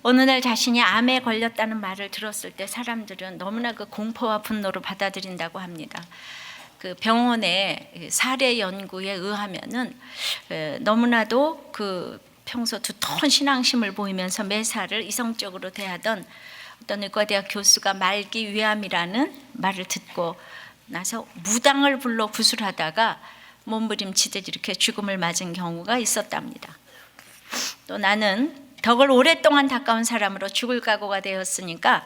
어느 날 자신이 암에 걸렸다는 말을 들었을 때 사람들은 너무나 그 공포와 분노로 받아들인다고 합니다. 그 병원의 사례 연구에 의하면은 너무나도 그 평소 두터운 신앙심을 보이면서 매사를 이성적으로 대하던 어떤 의과대학 교수가 말기 위암이라는 말을 듣고 나서 무당을 불러 구술하다가 몸부림치듯 이렇게 죽음을 맞은 경우가 있었답니다. 또 나는 덕을 오랫동안 닦아온 사람으로 죽을 각오가 되었으니까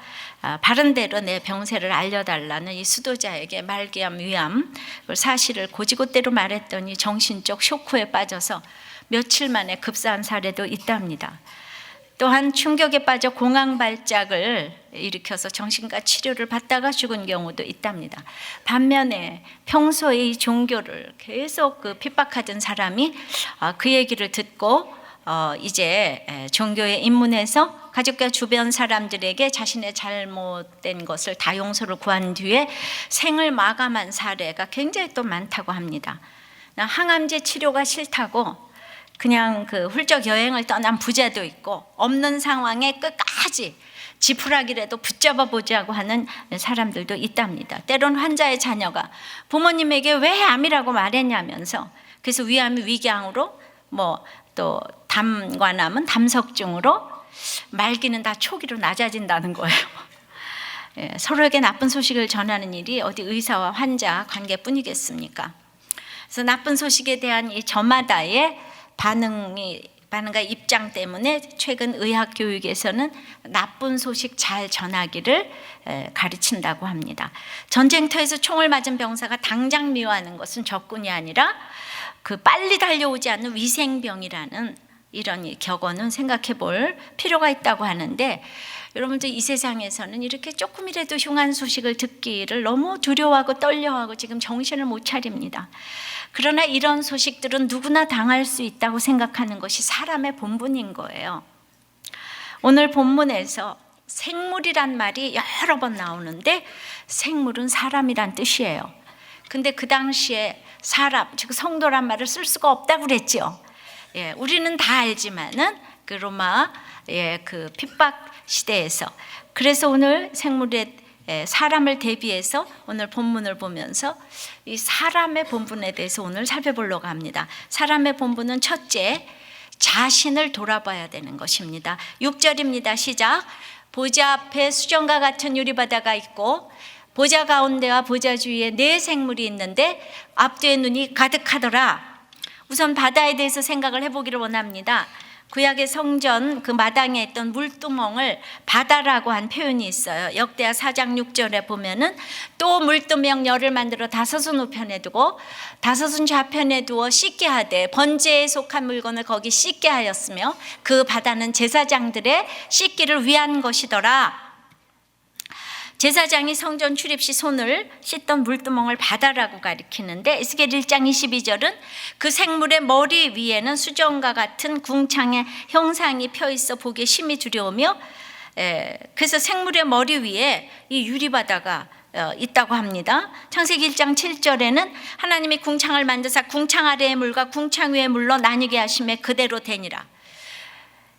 바른대로 내 병세를 알려달라는 이 수도자에게 말기암, 위암 사실을 고지고대로 말했더니 정신적 쇼크에 빠져서 며칠 만에 급사한 사례도 있답니다. 또한 충격에 빠져 공황발작을 일으켜서 정신과 치료를 받다가 죽은 경우도 있답니다. 반면에 평소에 이 종교를 계속 핍박하던 사람이 그 얘기를 듣고 이제 종교에 입문해서 가족과 주변 사람들에게 자신의 잘못된 것을 다 용서를 구한 뒤에 생을 마감한 사례가 굉장히 또 많다고 합니다. 항암제 치료가 싫다고 그냥 훌쩍 여행을 떠난 부자도 있고 없는 상황에 끝까지 지푸라기라도 붙잡아 보자고 하는 사람들도 있답니다. 때론 환자의 자녀가 부모님에게 왜 암이라고 말했냐면서 그래서 위암이 위궤양으로 또 담관암은 담석증으로 말기는 다 초기로 낮아진다는 거예요. 서로에게 나쁜 소식을 전하는 일이 어디 의사와 환자 관계뿐이겠습니까? 그래서 나쁜 소식에 대한 이 저마다의 반응과 입장 때문에 최근 의학 교육에서는 나쁜 소식 잘 전하기를 가르친다고 합니다. 전쟁터에서 총을 맞은 병사가 당장 미워하는 것은 적군이 아니라 빨리 달려오지 않는 위생병이라는 이런 격언은 생각해 볼 필요가 있다고 하는데, 여러분들 이 세상에서는 이렇게 조금이라도 흉한 소식을 듣기를 너무 두려워하고 떨려하고 지금 정신을 못 차립니다. 그러나 이런 소식들은 누구나 당할 수 있다고 생각하는 것이 사람의 본분인 거예요. 오늘 본문에서 생물이란 말이 여러 번 나오는데 생물은 사람이란 뜻이에요. 근데 그 당시에 사람, 즉 성도란 말을 쓸 수가 없다고 그랬죠. 우리는 다 알지만은 그 로마 그 핍박 시대에서, 그래서 오늘 생물의 사람을 대비해서 오늘 본문을 보면서 이 사람의 본분에 대해서 오늘 살펴보려고 합니다. 사람의 본분은 첫째, 자신을 돌아봐야 되는 것입니다. 6절입니다. 시작. 보좌 앞에 수정과 같은 유리바다가 있고 보좌 가운데와 보좌 주위에 네 생물이 있는데 앞뒤에 눈이 가득하더라. 우선 바다에 대해서 생각을 해보기를 원합니다. 구약의 성전 그 마당에 있던 물두멍을 바다라고 한 표현이 있어요. 역대하 4장 6절에 보면은 또 물두멍 열을 만들어 다섯은 우편에 두고 다섯은 좌편에 두어 씻게 하되 번제에 속한 물건을 거기 씻게 하였으며 그 바다는 제사장들의 씻기를 위한 것이더라. 제사장이 성전 출입 시 손을 씻던 물두멍을 바다라고 가리키는데, 에스겔 1장 22절은 그 생물의 머리 위에는 수정과 같은 궁창의 형상이 펴 있어 보기에 심히 두려우며, 그래서 생물의 머리 위에 이 유리바다가 있다고 합니다. 창세기 1장 7절에는 하나님이 궁창을 만드사 궁창 아래의 물과 궁창 위의 물로 나뉘게 하심에 그대로 되니라.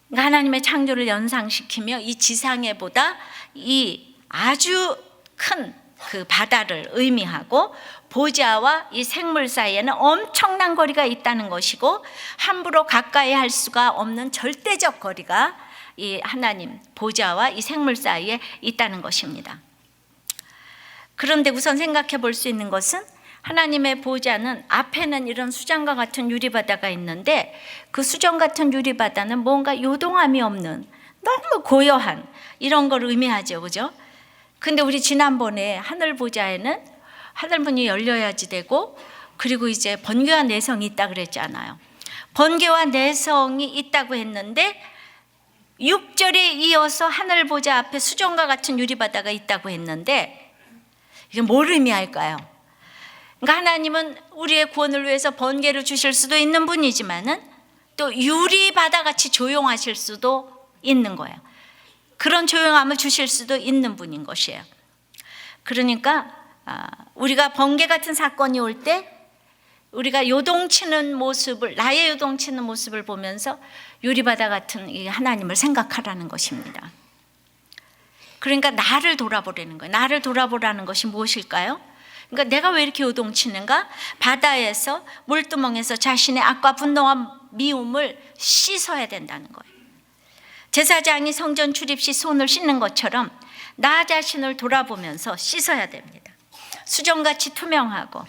그러니까 하나님의 창조를 연상시키며 이 지상에보다 이 아주 큰 그 바다를 의미하고 보좌와 이 생물 사이에는 엄청난 거리가 있다는 것이고 함부로 가까이 할 수가 없는 절대적 거리가 이 하나님 보좌와 이 생물 사이에 있다는 것입니다. 그런데 우선 생각해 볼 수 있는 것은 하나님의 보좌는 앞에는 이런 수정과 같은 유리바다가 있는데 그 수정 같은 유리바다는 뭔가 요동함이 없는 너무 고요한 이런 걸 의미하죠, 그죠? 근데 우리 지난번에 하늘 보좌에는 하늘문이 열려야지 되고, 그리고 이제 번개와 내성이 있다 그랬잖아요. 번개와 내성이 있다고 했는데 6절에 이어서 하늘 보좌 앞에 수정과 같은 유리바다가 있다고 했는데 이게 뭘 의미할까요? 그러니까 하나님은 우리의 구원을 위해서 번개를 주실 수도 있는 분이지만은 또 유리바다 같이 조용하실 수도 있는 거예요. 그런 조용함을 주실 수도 있는 분인 것이에요. 그러니까 우리가 번개 같은 사건이 올 때 우리가 요동치는 모습을, 나의 요동치는 모습을 보면서 유리바다 같은 이 하나님을 생각하라는 것입니다. 그러니까 나를 돌아보라는 거예요. 나를 돌아보라는 것이 무엇일까요? 그러니까 내가 왜 이렇게 요동치는가? 바다에서, 물두멍에서 자신의 악과 분노와 미움을 씻어야 된다는 거예요. 제사장이 성전 출입 시 손을 씻는 것처럼 나 자신을 돌아보면서 씻어야 됩니다. 수정같이 투명하고,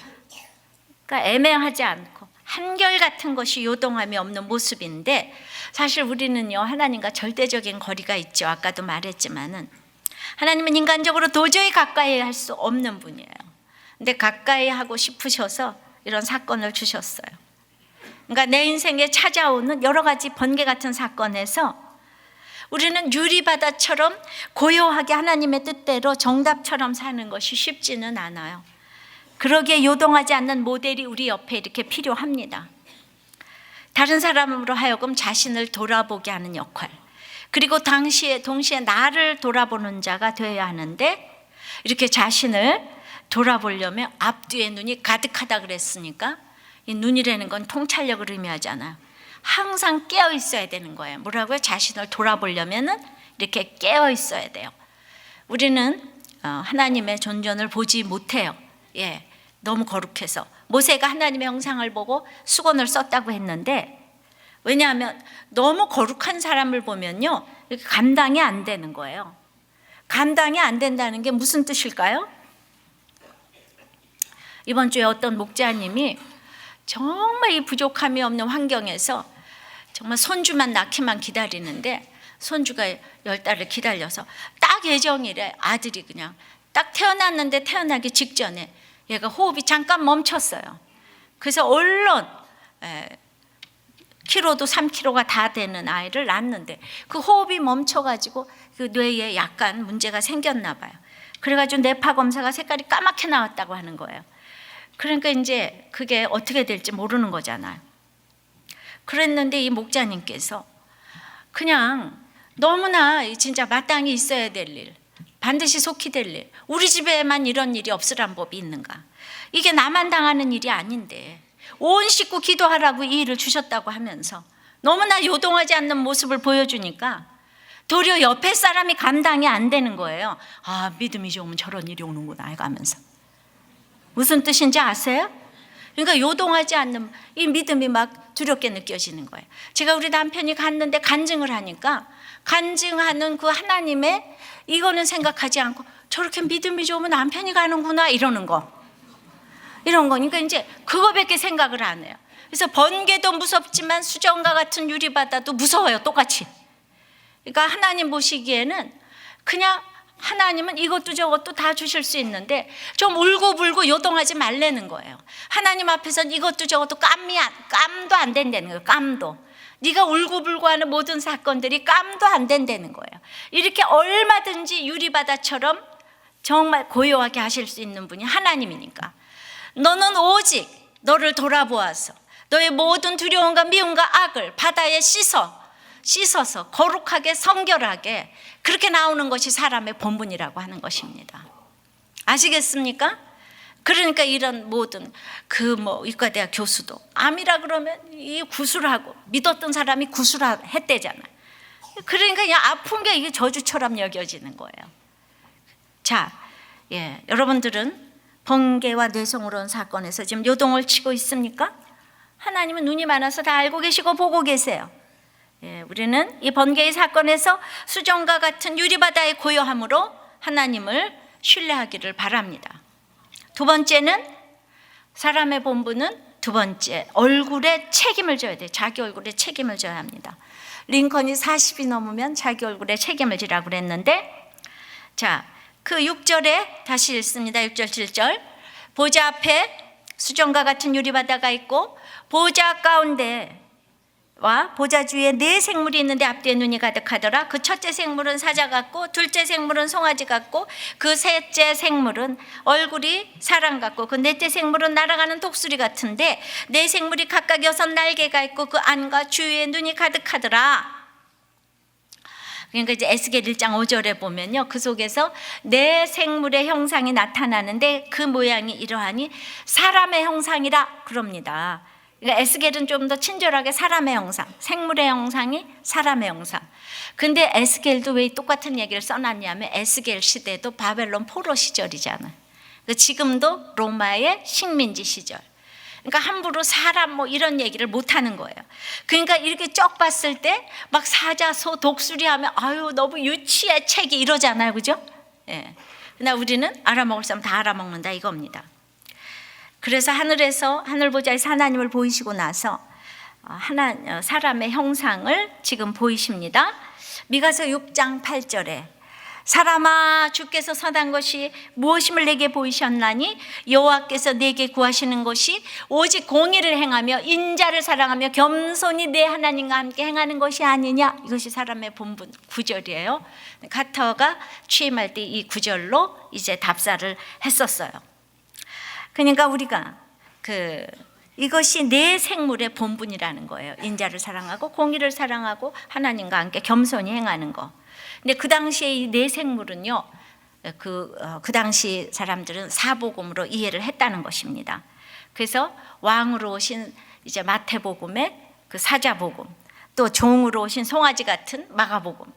그러니까 애매하지 않고 한결같은 것이 요동함이 없는 모습인데, 사실 우리는요, 하나님과 절대적인 거리가 있죠. 아까도 말했지만은 하나님은 인간적으로 도저히 가까이 할 수 없는 분이에요. 근데 가까이 하고 싶으셔서 이런 사건을 주셨어요. 그러니까 내 인생에 찾아오는 여러 가지 번개 같은 사건에서 우리는 유리바다처럼 고요하게 하나님의 뜻대로 정답처럼 사는 것이 쉽지는 않아요. 그러기에 요동하지 않는 모델이 우리 옆에 이렇게 필요합니다. 다른 사람으로 하여금 자신을 돌아보게 하는 역할, 그리고 동시에 나를 돌아보는 자가 되어야 하는데, 이렇게 자신을 돌아보려면 앞뒤에 눈이 가득하다 그랬으니까, 이 눈이라는 건 통찰력을 의미하잖아요. 항상 깨어 있어야 되는 거예요. 뭐라고요? 자신을 돌아보려면은 이렇게 깨어 있어야 돼요. 우리는 하나님의 존전을 보지 못해요. 너무 거룩해서. 모세가 하나님의 형상을 보고 수건을 썼다고 했는데, 왜냐하면 너무 거룩한 사람을 보면요, 이렇게 감당이 안 되는 거예요. 감당이 안 된다는 게 무슨 뜻일까요? 이번 주에 어떤 목자님이 정말 이 부족함이 없는 환경에서 정말 손주만 낳기만 기다리는데, 손주가 10달을 기다려서 딱 예정일에 아들이 그냥 딱 태어났는데, 태어나기 직전에 얘가 호흡이 잠깐 멈췄어요. 그래서 얼른 키로도 3kg가 다 되는 아이를 낳았는데, 그 호흡이 멈춰가지고 그 뇌에 약간 문제가 생겼나 봐요. 그래가지고 뇌파 검사가 색깔이 까맣게 나왔다고 하는 거예요. 그러니까 이제 그게 어떻게 될지 모르는 거잖아요. 그랬는데 이 목자님께서 그냥 너무나 진짜 마땅히 있어야 될 일, 반드시 속히 될 일, 우리 집에만 이런 일이 없으란 법이 있는가? 이게 나만 당하는 일이 아닌데 온 식구 기도하라고 이 일을 주셨다고 하면서 너무나 요동하지 않는 모습을 보여주니까 도리어 옆에 사람이 감당이 안 되는 거예요. 아, 믿음이 좋으면 저런 일이 오는구나 해가면서. 무슨 뜻인지 아세요? 그러니까 요동하지 않는 이 믿음이 막 두렵게 느껴지는 거예요. 제가 우리 남편이 갔는데 간증을 하니까, 간증하는 그 하나님의 이거는 생각하지 않고 저렇게 믿음이 좋으면 남편이 가는구나 이러는 거, 이런 거니까 이제 그거밖에 생각을 안 해요. 그래서 번개도 무섭지만 수정과 같은 유리바다도 무서워요, 똑같이. 그러니까 하나님 보시기에는 그냥 하나님은 이것도 저것도 다 주실 수 있는데 좀 울고불고 요동하지 말라는 거예요. 하나님 앞에서는 이것도 저것도 깜도 안 된다는 거예요. 깜도. 네가 울고불고 하는 모든 사건들이 깜도 안 된다는 거예요. 이렇게 얼마든지 유리바다처럼 정말 고요하게 하실 수 있는 분이 하나님이니까, 너는 오직 너를 돌아보아서 너의 모든 두려움과 미움과 악을 바다에 씻어서 거룩하게 성결하게, 그렇게 나오는 것이 사람의 본분이라고 하는 것입니다. 아시겠습니까? 그러니까 이런 모든 의과대학 교수도 암이라 그러면 이 구술하고, 믿었던 사람이 구술했대잖아요. 그러니까 그냥 아픈 게 이게 저주처럼 여겨지는 거예요. 자, 여러분들은 번개와 뇌성으로 온 사건에서 지금 요동을 치고 있습니까? 하나님은 눈이 많아서 다 알고 계시고 보고 계세요. 우리는 이 번개의 사건에서 수정과 같은 유리바다의 고요함으로 하나님을 신뢰하기를 바랍니다. 두 번째는, 사람의 본분은 두 번째, 얼굴에 책임을 져야 돼요. 자기 얼굴에 책임을 져야 합니다. 링컨이 40이 넘으면 자기 얼굴에 책임을 지라고 그랬는데, 자, 그 6절에 다시 읽습니다. 6절 7절. 보좌 앞에 수정과 같은 유리바다가 있고 보좌 가운데와 보좌 주위에 네 생물이 있는데 앞뒤에 눈이 가득하더라. 그 첫째 생물은 사자 같고, 둘째 생물은 송아지 같고, 그 셋째 생물은 얼굴이 사람 같고, 그 넷째 생물은 날아가는 독수리 같은데, 네 생물이 각각 6 날개가 있고 그 안과 주위에 눈이 가득하더라. 그러니까 이제 에스겔 1장 5절에 보면요, 그 속에서 내 생물의 형상이 나타나는데 그 모양이 이러하니 사람의 형상이라 그럽니다. 그러니까 에스겔은 좀 더 친절하게 사람의 형상, 생물의 형상이 사람의 형상. 근데 에스겔도 왜 똑같은 얘기를 써놨냐면 에스겔 시대도 바벨론 포로 시절이잖아요. 지금도 로마의 식민지 시절. 그러니까 함부로 사람 뭐 이런 얘기를 못 하는 거예요. 그러니까 이렇게 쩍 봤을 때 막 사자소 독수리 하면 아유 너무 유치해 책이 이러잖아요, 그죠? 예. 그러나 우리는 알아먹을 사람 다 알아먹는다 이겁니다. 그래서 하늘에서 하늘보좌에서 하나님을 보이시고 나서 사람의 형상을 지금 보이십니다. 미가서 6장 8절에 사람아 주께서 선한 것이 무엇임을 내게 보이셨나니 여호와께서 내게 구하시는 것이 오직 공의를 행하며 인자를 사랑하며 겸손히 내 하나님과 함께 행하는 것이 아니냐. 이것이 사람의 본분 9절이에요. 카터가 취임할 때 이 9절로 이제 답사를 했었어요. 그러니까 우리가 이것이 내 생물의 본분이라는 거예요. 인자를 사랑하고 공의를 사랑하고 하나님과 함께 겸손히 행하는 거. 근데 그 당시에 이 내 생물은요, 그 당시 사람들은 사복음으로 이해를 했다는 것입니다. 그래서 왕으로 오신 이제 마태복음의 그 사자복음, 또 종으로 오신 송아지 같은 마가복음,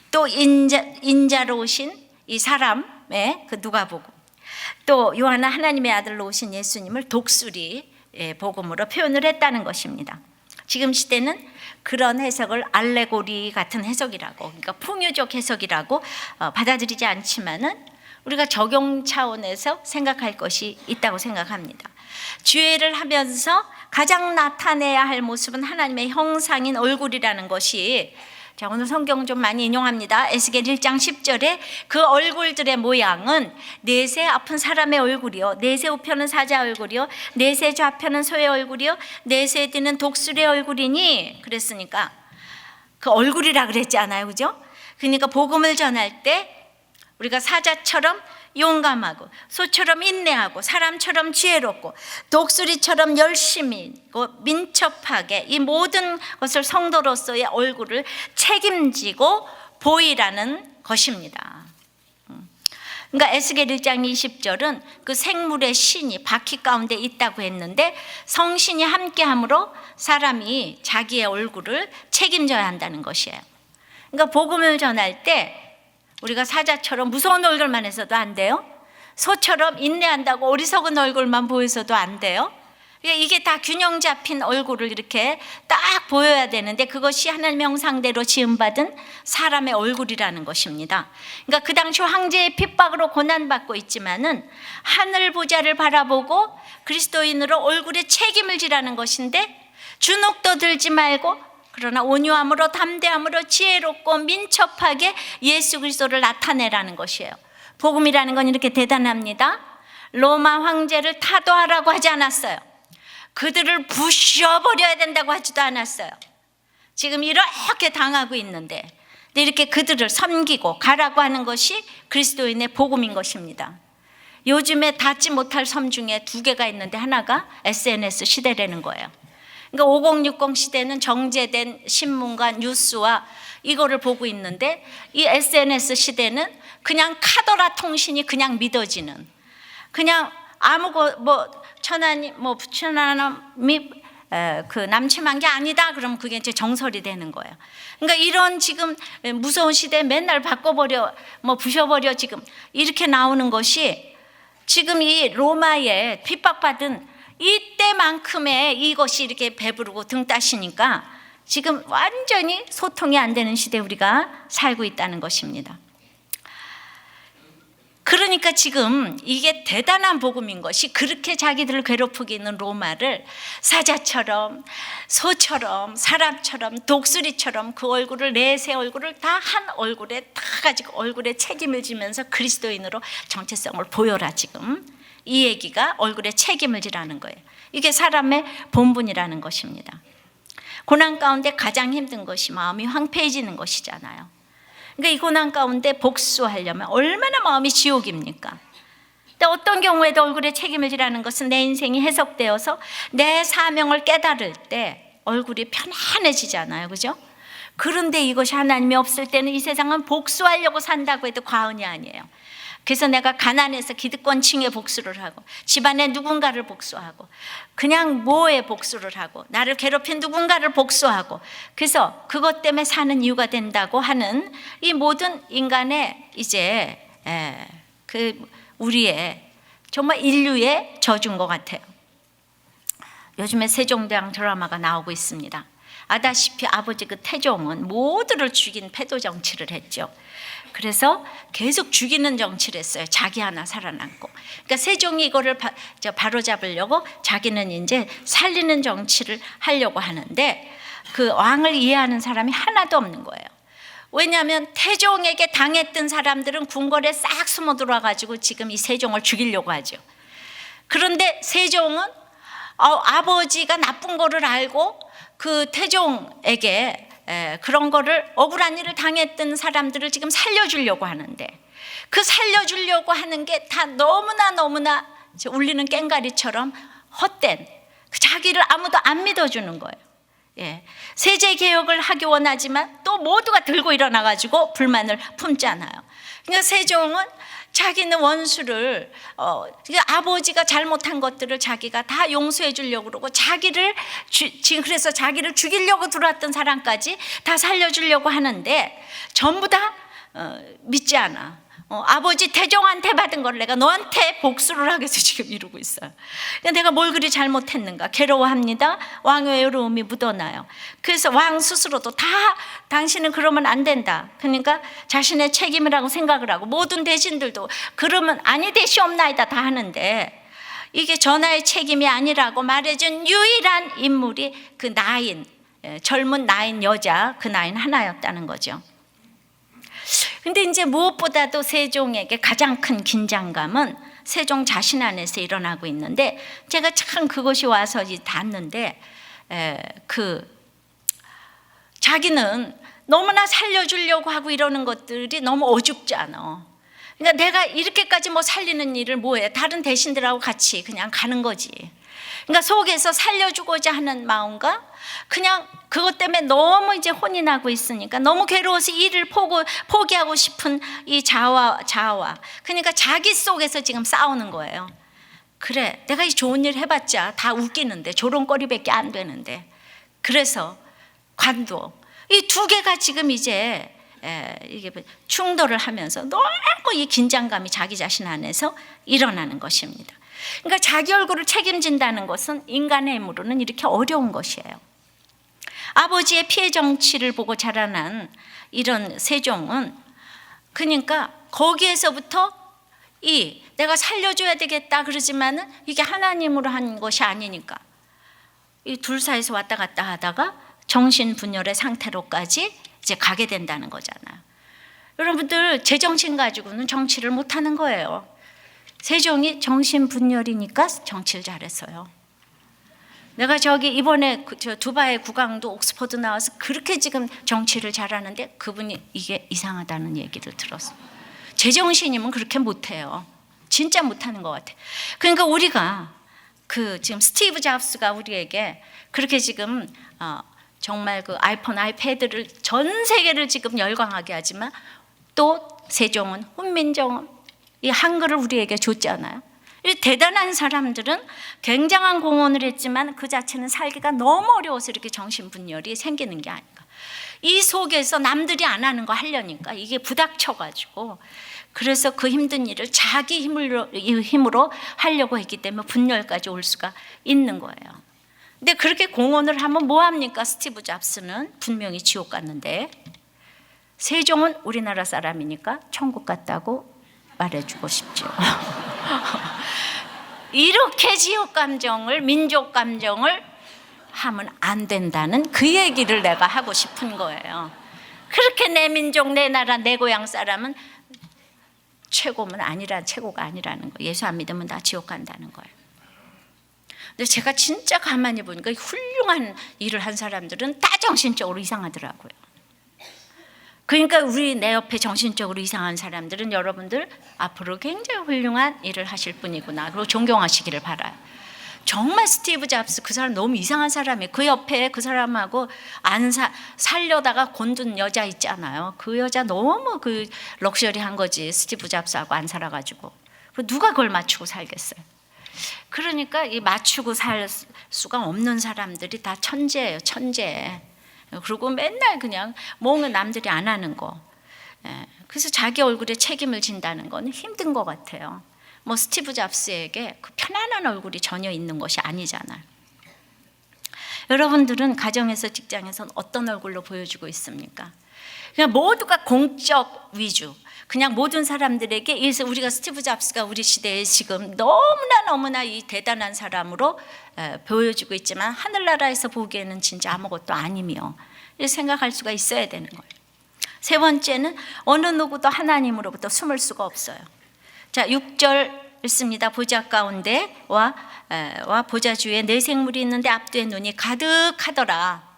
또 인자로 오신 이 사람의 그 누가복음, 또 요한은 하나님의 아들로 오신 예수님을 독수리 복음으로 표현을 했다는 것입니다. 지금 시대는 그런 해석을 알레고리 같은 해석이라고, 그러니까 풍요적 해석이라고 받아들이지 않지만은 우리가 적용 차원에서 생각할 것이 있다고 생각합니다. 주애를 하면서 가장 나타내야 할 모습은 하나님의 형상인 얼굴이라는 것이, 자, 오늘 성경 좀 많이 인용합니다. 에스겔 1장 10절에 그 얼굴들의 모양은 넷의 앞은 사람의 얼굴이요, 넷의 우편은 사자 얼굴이요, 넷의 좌편은 소의 얼굴이요, 넷의 뒤는 독수리의 얼굴이니, 그랬으니까 그 얼굴이라 그랬잖아요, 그죠? 그러니까 복음을 전할 때 우리가 사자처럼 용감하고 소처럼 인내하고 사람처럼 지혜롭고 독수리처럼 열심히 민첩하게 이 모든 것을 성도로서의 얼굴을 책임지고 보이라는 것입니다. 그러니까 에스겔 1장 20절은 그 생물의 신이 바퀴 가운데 있다고 했는데 성신이 함께함으로 사람이 자기의 얼굴을 책임져야 한다는 것이에요. 그러니까 복음을 전할 때 우리가 사자처럼 무서운 얼굴만 해서도 안 돼요. 소처럼 인내한다고 어리석은 얼굴만 보여서도 안 돼요. 이게 다 균형 잡힌 얼굴을 이렇게 딱 보여야 되는데 그것이 하나님의 형상대로 지음받은 사람의 얼굴이라는 것입니다. 그러니까 그 당시 황제의 핍박으로 고난받고 있지만은 하늘 보좌를 바라보고 그리스도인으로 얼굴에 책임을 지라는 것인데 주눅도 들지 말고 그러나 온유함으로 담대함으로 지혜롭고 민첩하게 예수 그리스도를 나타내라는 것이에요. 복음이라는 건 이렇게 대단합니다. 로마 황제를 타도하라고 하지 않았어요. 그들을 부셔버려야 된다고 하지도 않았어요. 지금 이렇게 당하고 있는데 이렇게 그들을 섬기고 가라고 하는 것이 그리스도인의 복음인 것입니다. 요즘에 닿지 못할 섬 중에 2개가 있는데 하나가 SNS 시대라는 거예요. 그러니까 5060 시대는 정제된 신문과 뉴스와 이거를 보고 있는데 이 SNS 시대는 그냥 카더라 통신이 그냥 믿어지는, 그냥 천하님 부처님이 그 남침한 게 아니다 그러면 그게 이제 정설이 되는 거예요. 그러니까 이런 지금 무서운 시대에 맨날 바꿔버려 부셔버려 지금 이렇게 나오는 것이 지금 이 로마에 핍박받은 이때만큼의 이것이 이렇게 배부르고 등 따시니까 지금 완전히 소통이 안 되는 시대에 우리가 살고 있다는 것입니다. 그러니까 지금 이게 대단한 복음인 것이 그렇게 자기들을 괴롭히는 로마를 사자처럼 소처럼 사람처럼 독수리처럼 그 얼굴을 넷의 얼굴을 다 한 얼굴에 다 가지고 얼굴에 책임을 지면서 그리스도인으로 정체성을 보여라. 지금 이 얘기가 얼굴에 책임을 지라는 거예요. 이게 사람의 본분이라는 것입니다. 고난 가운데 가장 힘든 것이 마음이 황폐해지는 것이잖아요. 그러니까 이 고난 가운데 복수하려면 얼마나 마음이 지옥입니까? 근데 어떤 경우에도 얼굴에 책임을 지라는 것은 내 인생이 해석되어서 내 사명을 깨달을 때 얼굴이 편안해지잖아요, 그죠? 그런데 이것이 하나님이 없을 때는 이 세상은 복수하려고 산다고 해도 과언이 아니에요. 그래서 내가 가난해서 기득권층에 복수를 하고, 집안에 누군가를 복수하고, 그냥 뭐에 복수를 하고, 나를 괴롭힌 누군가를 복수하고, 그래서 그것 때문에 사는 이유가 된다고 하는 이 모든 인간의 이제 우리의 정말 인류의 저주인 것 같아요. 요즘에 세종대왕 드라마가 나오고 있습니다. 아다시피 아버지 그 태종은 모두를 죽인 패도 정치를 했죠. 그래서 계속 죽이는 정치를 했어요. 자기 하나 살아남고. 그러니까 세종이 이거를 바로잡으려고 자기는 이제 살리는 정치를 하려고 하는데 그 왕을 이해하는 사람이 하나도 없는 거예요. 왜냐하면 태종에게 당했던 사람들은 궁궐에 싹 숨어 들어와가지고 지금 이 세종을 죽이려고 하죠. 그런데 세종은 아버지가 나쁜 거를 알고 그 태종에게 그런 거를 억울한 일을 당했던 사람들을 지금 살려주려고 하는데, 그 살려주려고 하는 게 다 너무나 울리는 꽹가리처럼 헛된, 자기를 아무도 안 믿어주는 거예요. 세제 개혁을 하기 원하지만 또 모두가 들고 일어나가지고 불만을 품잖아요. 그러니까 세종은 자기는 원수를 아버지가 잘못한 것들을 자기가 다 용서해 주려고 그러고, 자기를 지금 그래서 자기를 죽이려고 들어왔던 사람까지 다 살려주려고 하는데 전부 다 믿지 않아. 아버지 태종한테 받은 걸 내가 너한테 복수를 하기 위해서 지금 이러고 있어요. 내가 뭘 그리 잘못했는가 괴로워합니다. 왕의 외로움이 묻어나요. 그래서 왕 스스로도 다 당신은 그러면 안 된다. 그러니까 자신의 책임이라고 생각을 하고, 모든 대신들도 그러면 아니 되시옵나이다 다 하는데, 이게 전하의 책임이 아니라고 말해준 유일한 인물이 그 나인, 젊은 나인 여자, 그 나인 하나였다는 거죠. 근데 이제 무엇보다도 세종에게 가장 큰 긴장감은 세종 자신 안에서 일어나고 있는데, 제가 참 그것이 와서 닿는데, 자기는 너무나 살려주려고 하고 이러는 것들이 너무 어줍지 않아. 그러니까 내가 이렇게까지 뭐 살리는 일을 뭐해, 다른 대신들하고 같이 그냥 가는 거지. 그러니까 속에서 살려주고자 하는 마음과 그냥 그것 때문에 너무 이제 혼이 나고 있으니까 너무 괴로워서 일을 포기하고 싶은 이 자아, 그러니까 자기 속에서 지금 싸우는 거예요. 그래, 내가 이 좋은 일 해봤자 다 웃기는데, 조롱거리밖에 안 되는데. 그래서 관도, 이 두 개가 지금 이제 이게 충돌을 하면서 너무 이 긴장감이 자기 자신 안에서 일어나는 것입니다. 그러니까 자기 얼굴을 책임진다는 것은 인간의 힘으로는 이렇게 어려운 것이에요. 아버지의 피해 정치를 보고 자라난 이런 세종은, 그러니까 거기에서부터 내가 살려줘야 되겠다 그러지만은 이게 하나님으로 한 것이 아니니까 이 둘 사이에서 왔다 갔다 하다가 정신분열의 상태로까지 이제 가게 된다는 거잖아요. 여러분들 제정신 가지고는 정치를 못하는 거예요. 세종이 정신분열이니까 정치를 잘했어요. 내가 이번에 두바이 국왕도 옥스퍼드 나와서 그렇게 지금 정치를 잘하는데 그분이 이게 이상하다는 얘기를 들었어요. 제정신이면 그렇게 못해요. 진짜 못하는 것 같아요. 그러니까 우리가 지금 스티브 잡스가 우리에게 그렇게 지금 정말 그 아이폰, 아이패드를 전 세계를 지금 열광하게 하지만, 또 세종은 훈민정음, 이 한글을 우리에게 줬잖아요. 이 대단한 사람들은 굉장한 공헌을 했지만 그 자체는 살기가 너무 어려워서 이렇게 정신분열이 생기는 게 아닌가. 이 속에서 남들이 안 하는 거 하려니까 이게 부닥쳐가지고, 그래서 그 힘든 일을 자기 힘으로 하려고 했기 때문에 분열까지 올 수가 있는 거예요. 근데 그렇게 공헌을 하면 뭐합니까? 스티브 잡스는 분명히 지옥 갔는데, 세종은 우리나라 사람이니까 천국 갔다고 말해주고 싶죠. 이렇게 지역 감정을, 민족 감정을 하면 안 된다는 그 얘기를 내가 하고 싶은 거예요. 그렇게 내 민족, 내 나라, 내 고향 사람은 최고가 아니라는 거. 예수 안 믿으면 다 지옥 간다는 거예요. 근데 제가 진짜 가만히 보니까 훌륭한 일을 한 사람들은 다 정신적으로 이상하더라고요. 그러니까 내 옆에 정신적으로 이상한 사람들은 여러분들 앞으로 굉장히 훌륭한 일을 하실 분이구나, 그리고 존경하시기를 바라요. 정말 스티브 잡스 그 사람 너무 이상한 사람이에요. 그 옆에 그 사람하고 안 살려다가 곤둔 여자 있잖아요. 그 여자 너무 그 럭셔리한 거지. 스티브 잡스하고 안 살아가지고 누가 그걸 맞추고 살겠어요. 그러니까 이 맞추고 살 수가 없는 사람들이 다 천재예요. 천재. 그리고 맨날 그냥 뭔가 남들이 안 하는 거. 그래서 자기 얼굴에 책임을 진다는 건 힘든 것 같아요. 뭐 스티브 잡스에게 그 편안한 얼굴이 전혀 있는 것이 아니잖아요. 여러분들은 가정에서 직장에서 어떤 얼굴로 보여주고 있습니까? 그냥 모두가 공적 위주. 그냥 모든 사람들에게 그래서 우리가 스티브 잡스가 우리 시대에 지금 너무나 이 대단한 사람으로 보여지고 있지만 하늘나라에서 보기에는 진짜 아무것도 아니며 이렇게 생각할 수가 있어야 되는 거예요. 세 번째는 어느 누구도 하나님으로부터 숨을 수가 없어요. 자, 6절 읽습니다. 보좌 가운데와 보좌 주위에 네 생물이 있는데 앞뒤에 눈이 가득하더라.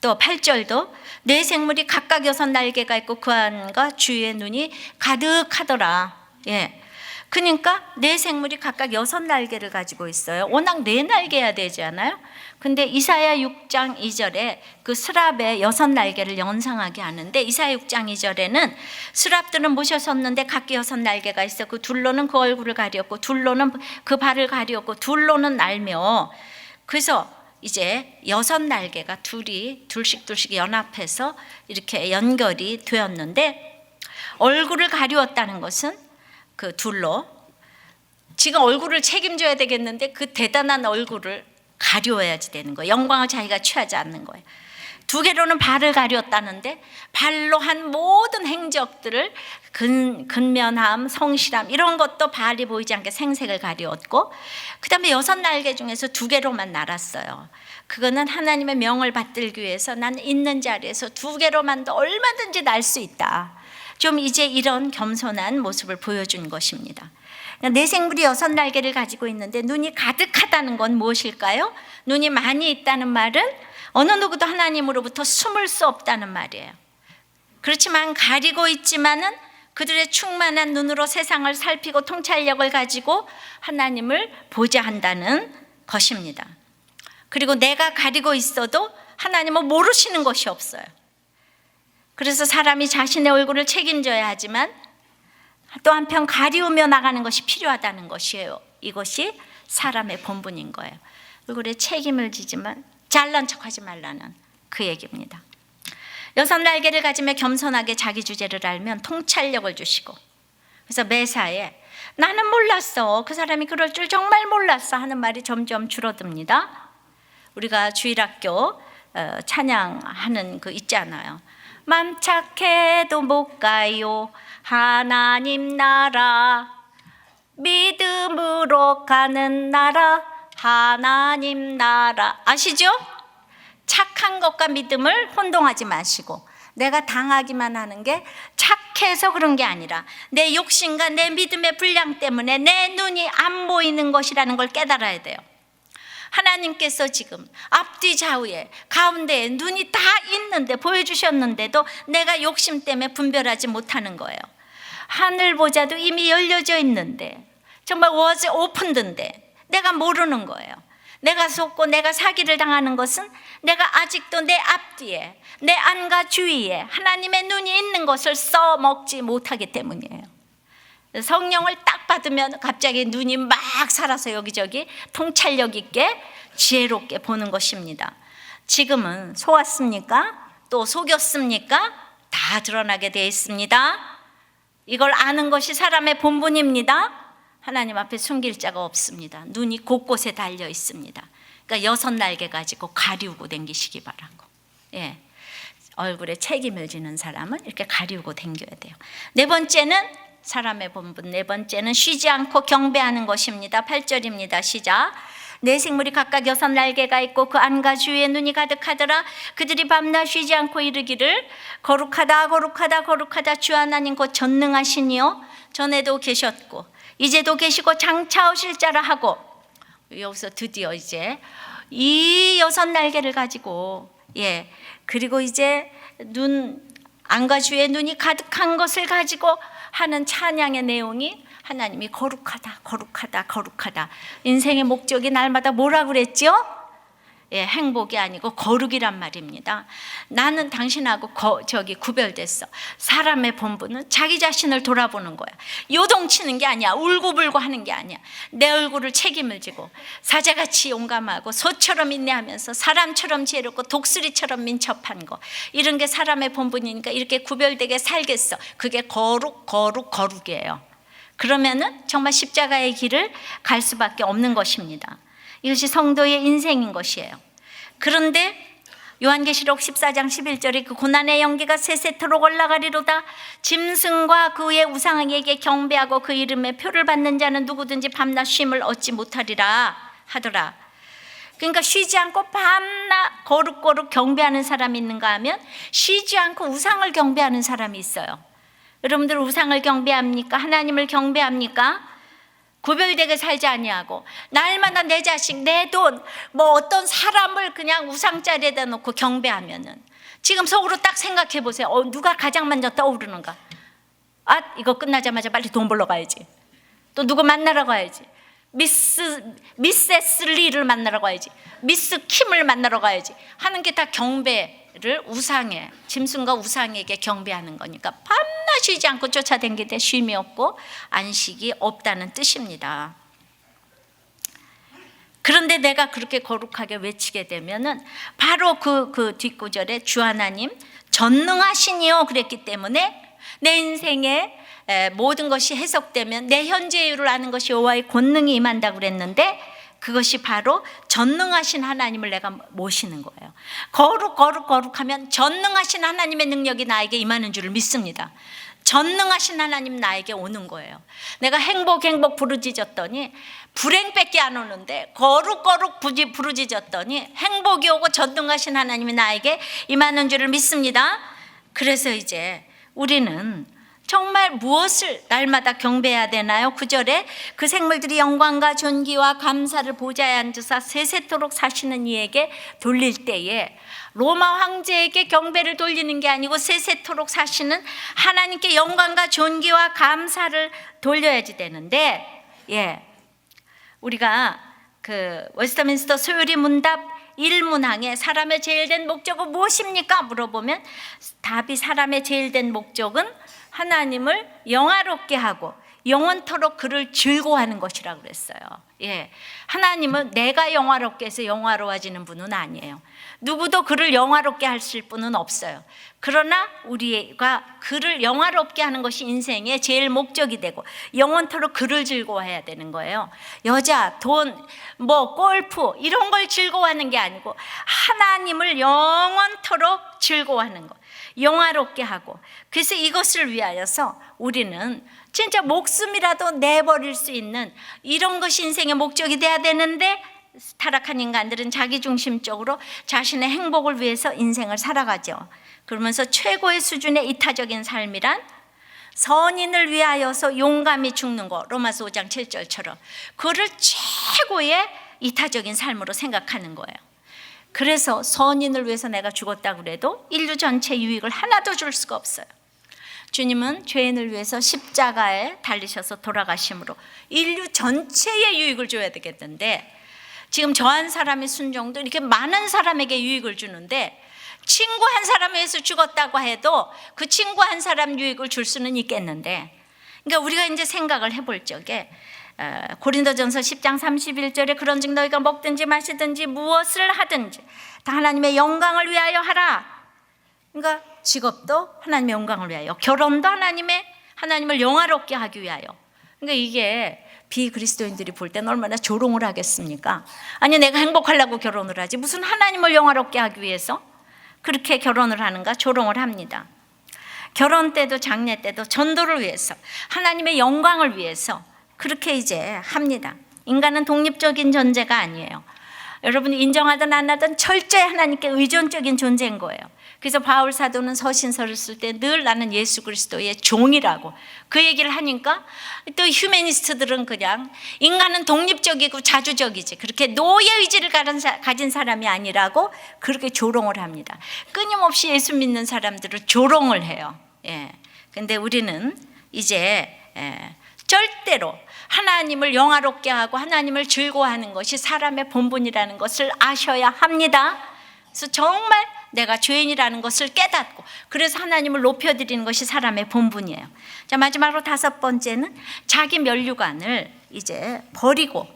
또 8절도 네 생물이 각각 6날개가 있고 그 안과 주위에 눈이 가득하더라. 예. 그러니까 네 생물이 각각 6날개를 가지고 있어요. 워낙 4날개야 되지 않아요? 근데 이사야 6장 2절에 그 스랍의 6날개를 연상하게 하는데 이사야 6장 2절에는 스랍들은 모셔 섰는데 각기 6날개가 있어 그 둘로는 그 얼굴을 가리었고 둘로는 그 발을 가리었고 둘로는 날며 그래서 이제 6날개가 둘씩 연합해서 이렇게 연결이 되었는데 얼굴을 가리웠다는 것은 그 둘로 지금 얼굴을 책임져야 되겠는데 그 대단한 얼굴을 가려야지 되는 거예요. 영광을 자기가 취하지 않는 거예요. 2개로는 발을 가렸다는데 발로 한 모든 행적들을 근면함, 성실함 이런 것도 발이 보이지 않게 생색을 가리웠고 그 다음에 6날개 중에서 2개로만 날았어요. 그거는 하나님의 명을 받들기 위해서 난 있는 자리에서 2개로만도 얼마든지 날 수 있다. 좀 이제 이런 겸손한 모습을 보여준 것입니다. 네 생물이 6날개를 가지고 있는데 눈이 가득하다는 건 무엇일까요? 눈이 많이 있다는 말은 어느 누구도 하나님으로부터 숨을 수 없다는 말이에요. 그렇지만 가리고 있지만은 그들의 충만한 눈으로 세상을 살피고 통찰력을 가지고 하나님을 보자 한다는 것입니다. 그리고 내가 가리고 있어도 하나님은 모르시는 것이 없어요. 그래서 사람이 자신의 얼굴을 책임져야 하지만 또 한편 가리우며 나가는 것이 필요하다는 것이에요. 이것이 사람의 본분인 거예요. 얼굴에 책임을 지지만 잘난 척하지 말라는 그 얘기입니다. 6날개를 가지며 겸손하게 자기 주제를 알면 통찰력을 주시고 그래서 매사에 나는 몰랐어. 그 사람이 그럴 줄 정말 몰랐어 하는 말이 점점 줄어듭니다. 우리가 주일학교 찬양하는 그 있잖아요. 맘 착해도 못 가요. 하나님 나라 믿음으로 가는 나라 하나님 나라 아시죠? 착한 것과 믿음을 혼동하지 마시고 내가 당하기만 하는 게 착해서 그런 게 아니라 내 욕심과 내 믿음의 분량 때문에 내 눈이 안 보이는 것이라는 걸 깨달아야 돼요. 하나님께서 지금 앞뒤 좌우에 가운데에 눈이 다 있는데 보여주셨는데도 내가 욕심 때문에 분별하지 못하는 거예요. 하늘 보자도 이미 열려져 있는데 정말 was opened인데 내가 모르는 거예요. 내가 속고 내가 사기를 당하는 것은 내가 아직도 내 앞뒤에 내 안과 주위에 하나님의 눈이 있는 것을 써먹지 못하기 때문이에요. 성령을 딱 받으면 갑자기 눈이 막 살아서 여기저기 통찰력 있게 지혜롭게 보는 것입니다. 지금은 속았습니까? 또 속였습니까? 다 드러나게 되어 있습니다. 이걸 아는 것이 사람의 본분입니다. 하나님 앞에 숨길 자가 없습니다. 눈이 곳곳에 달려 있습니다. 그러니까 6날개 가지고 가리우고 댕기시기 바라고. 예. 얼굴에 책임을 지는 사람은 이렇게 가리우고 댕겨야 돼요. 네 번째는 사람의 본분, 네 번째는 쉬지 않고 경배하는 것입니다. 8절입니다. 시작. 네 생물이 각각 6날개가 있고 그 안과 주위에 눈이 가득하더라. 그들이 밤낮 쉬지 않고 이르기를 거룩하다 거룩하다 거룩하다 주 하나님 곧 전능하시니요 전에도 계셨고 이제도 계시고 장차 오실 자라 하고 여기서 드디어 이제 이 6날개를 가지고 그리고 이제 눈 안과 주의 눈이 가득한 것을 가지고 하는 찬양의 내용이 하나님이 거룩하다, 거룩하다, 거룩하다. 인생의 목적이 날마다 뭐라 그랬죠? 예, 행복이 아니고 거룩이란 말입니다. 나는 당신하고 구별됐어. 사람의 본분은 자기 자신을 돌아보는 거야. 요동치는 게 아니야. 울고불고 하는 게 아니야. 내 얼굴을 책임을 지고 사자같이 용감하고 소처럼 인내하면서 사람처럼 지혜롭고 독수리처럼 민첩한 거, 이런 게 사람의 본분이니까 이렇게 구별되게 살겠어. 그게 거룩이에요. 그러면은 정말 십자가의 길을 갈 수밖에 없는 것입니다. 이것이 성도의 인생인 것이에요. 그런데 요한계시록 14장 11절에 그 고난의 연기가 세세토록 올라가리로다. 짐승과 그의 우상에게 경배하고 그 이름에 표를 받는 자는 누구든지 밤낮 쉼을 얻지 못하리라 하더라. 그러니까 쉬지 않고 밤낮 거룩 경배하는 사람이 있는가 하면 쉬지 않고 우상을 경배하는 사람이 있어요. 여러분들 우상을 경배합니까? 하나님을 경배합니까? 구별되게 살지 아니하고 날마다 내 자식, 내 돈, 뭐 어떤 사람을 그냥 우상자리에다 놓고 경배하면은, 지금 속으로 딱 생각해 보세요. 누가 가장 먼저 떠오르는가? 이거 끝나자마자 빨리 돈 벌러 가야지. 또 누구 만나러 가야지. 미세스 리를 만나러 가야지. 미스 킴을 만나러 가야지 하는 게 다 경배를 우상에, 짐승과 우상에게 경배하는 거니까 밤낮 쉬지 않고 쫓아다니게 쉼이 없고 안식이 없다는 뜻입니다. 그런데 내가 그렇게 거룩하게 외치게 되면은 바로 그 뒷구절에 주 하나님 전능하시니요 그랬기 때문에 내 인생에 모든 것이 해석되면 내 현재율을 아는 것이 여호와의 권능이 임한다고 그랬는데, 그것이 바로 전능하신 하나님을 내가 모시는 거예요. 거룩하면 전능하신 하나님의 능력이 나에게 임하는 줄을 믿습니다. 전능하신 하나님 나에게 오는 거예요. 내가 행복 부르짖었더니 불행밖에 안 오는데, 거룩 부르짖었더니 행복이 오고 전능하신 하나님이 나에게 임하는 줄을 믿습니다. 그래서 이제 우리는 정말 무엇을 날마다 경배해야 되나요? 9절에 그 생물들이 영광과 존귀와 감사를 보좌에 앉으사 세세토록 사시는 이에게 돌릴 때에, 로마 황제에게 경배를 돌리는 게 아니고 세세토록 사시는 하나님께 영광과 존귀와 감사를 돌려야지 되는데, 우리가 그 웨스트민스터 소요리 문답 1문항에 사람의 제일 된 목적은 무엇입니까? 물어보면 답이 사람의 제일 된 목적은 하나님을 영화롭게 하고 영원토록 그를 즐거워하는 것이라고 그랬어요. 하나님은 내가 영화롭게 해서 영화로워지는 분은 아니에요. 누구도 그를 영화롭게 하실 분은 없어요. 그러나 우리가 그를 영화롭게 하는 것이 인생의 제일 목적이 되고 영원토록 그를 즐거워해야 되는 거예요. 여자, 돈, 골프 이런 걸 즐거워하는 게 아니고 하나님을 영원토록 즐거워하는 것, 영화롭게 하고. 그래서 이것을 위하여서 우리는 진짜 목숨이라도 내버릴 수 있는 이런 것이 인생의 목적이 돼야 되는데, 타락한 인간들은 자기중심적으로 자신의 행복을 위해서 인생을 살아가죠. 그러면서 최고의 수준의 이타적인 삶이란 선인을 위하여서 용감히 죽는 것, 로마서 5장 7절처럼 그를 최고의 이타적인 삶으로 생각하는 거예요. 그래서 선인을 위해서 내가 죽었다고 그래도 인류 전체 유익을 하나도 줄 수가 없어요. 주님은 죄인을 위해서 십자가에 달리셔서 돌아가심으로 인류 전체의 유익을 줘야 되겠는데, 지금 저 한 사람의 순종도 이렇게 많은 사람에게 유익을 주는데, 친구 한 사람에 의해서 죽었다고 해도 그 친구 한 사람 유익을 줄 수는 있겠는데, 그러니까 우리가 이제 생각을 해볼 적에 고린도전서 10장 31절에 그런즉 너희가 먹든지 마시든지 무엇을 하든지 다 하나님의 영광을 위하여 하라. 그러니까 직업도 하나님의 영광을 위하여, 결혼도 하나님을 영화롭게 하기 위하여. 그러니까 이게 비그리스도인들이 볼 때는 얼마나 조롱을 하겠습니까? 아니, 내가 행복하려고 결혼을 하지 무슨 하나님을 영화롭게 하기 위해서 그렇게 결혼을 하는가 조롱을 합니다. 결혼 때도 장례 때도 전도를 위해서, 하나님의 영광을 위해서 그렇게 이제 합니다. 인간은 독립적인 존재가 아니에요. 여러분이 인정하든 안 하든 철저히 하나님께 의존적인 존재인 거예요. 그래서 바울 사도는 서신서를 쓸 때 늘 나는 예수 그리스도의 종이라고 그 얘기를 하니까, 또 휴머니스트들은 그냥 인간은 독립적이고 자주적이지 그렇게 노예 의지를 가진 사람이 아니라고 그렇게 조롱을 합니다. 끊임없이 예수 믿는 사람들을 조롱을 해요. 예. 근데 우리는 이제 절대로 하나님을 영화롭게 하고 하나님을 즐거워하는 것이 사람의 본분이라는 것을 아셔야 합니다. 그래서 정말 내가 죄인이라는 것을 깨닫고, 그래서 하나님을 높여드리는 것이 사람의 본분이에요. 자, 마지막으로 5번째는 자기 면류관을 이제 버리고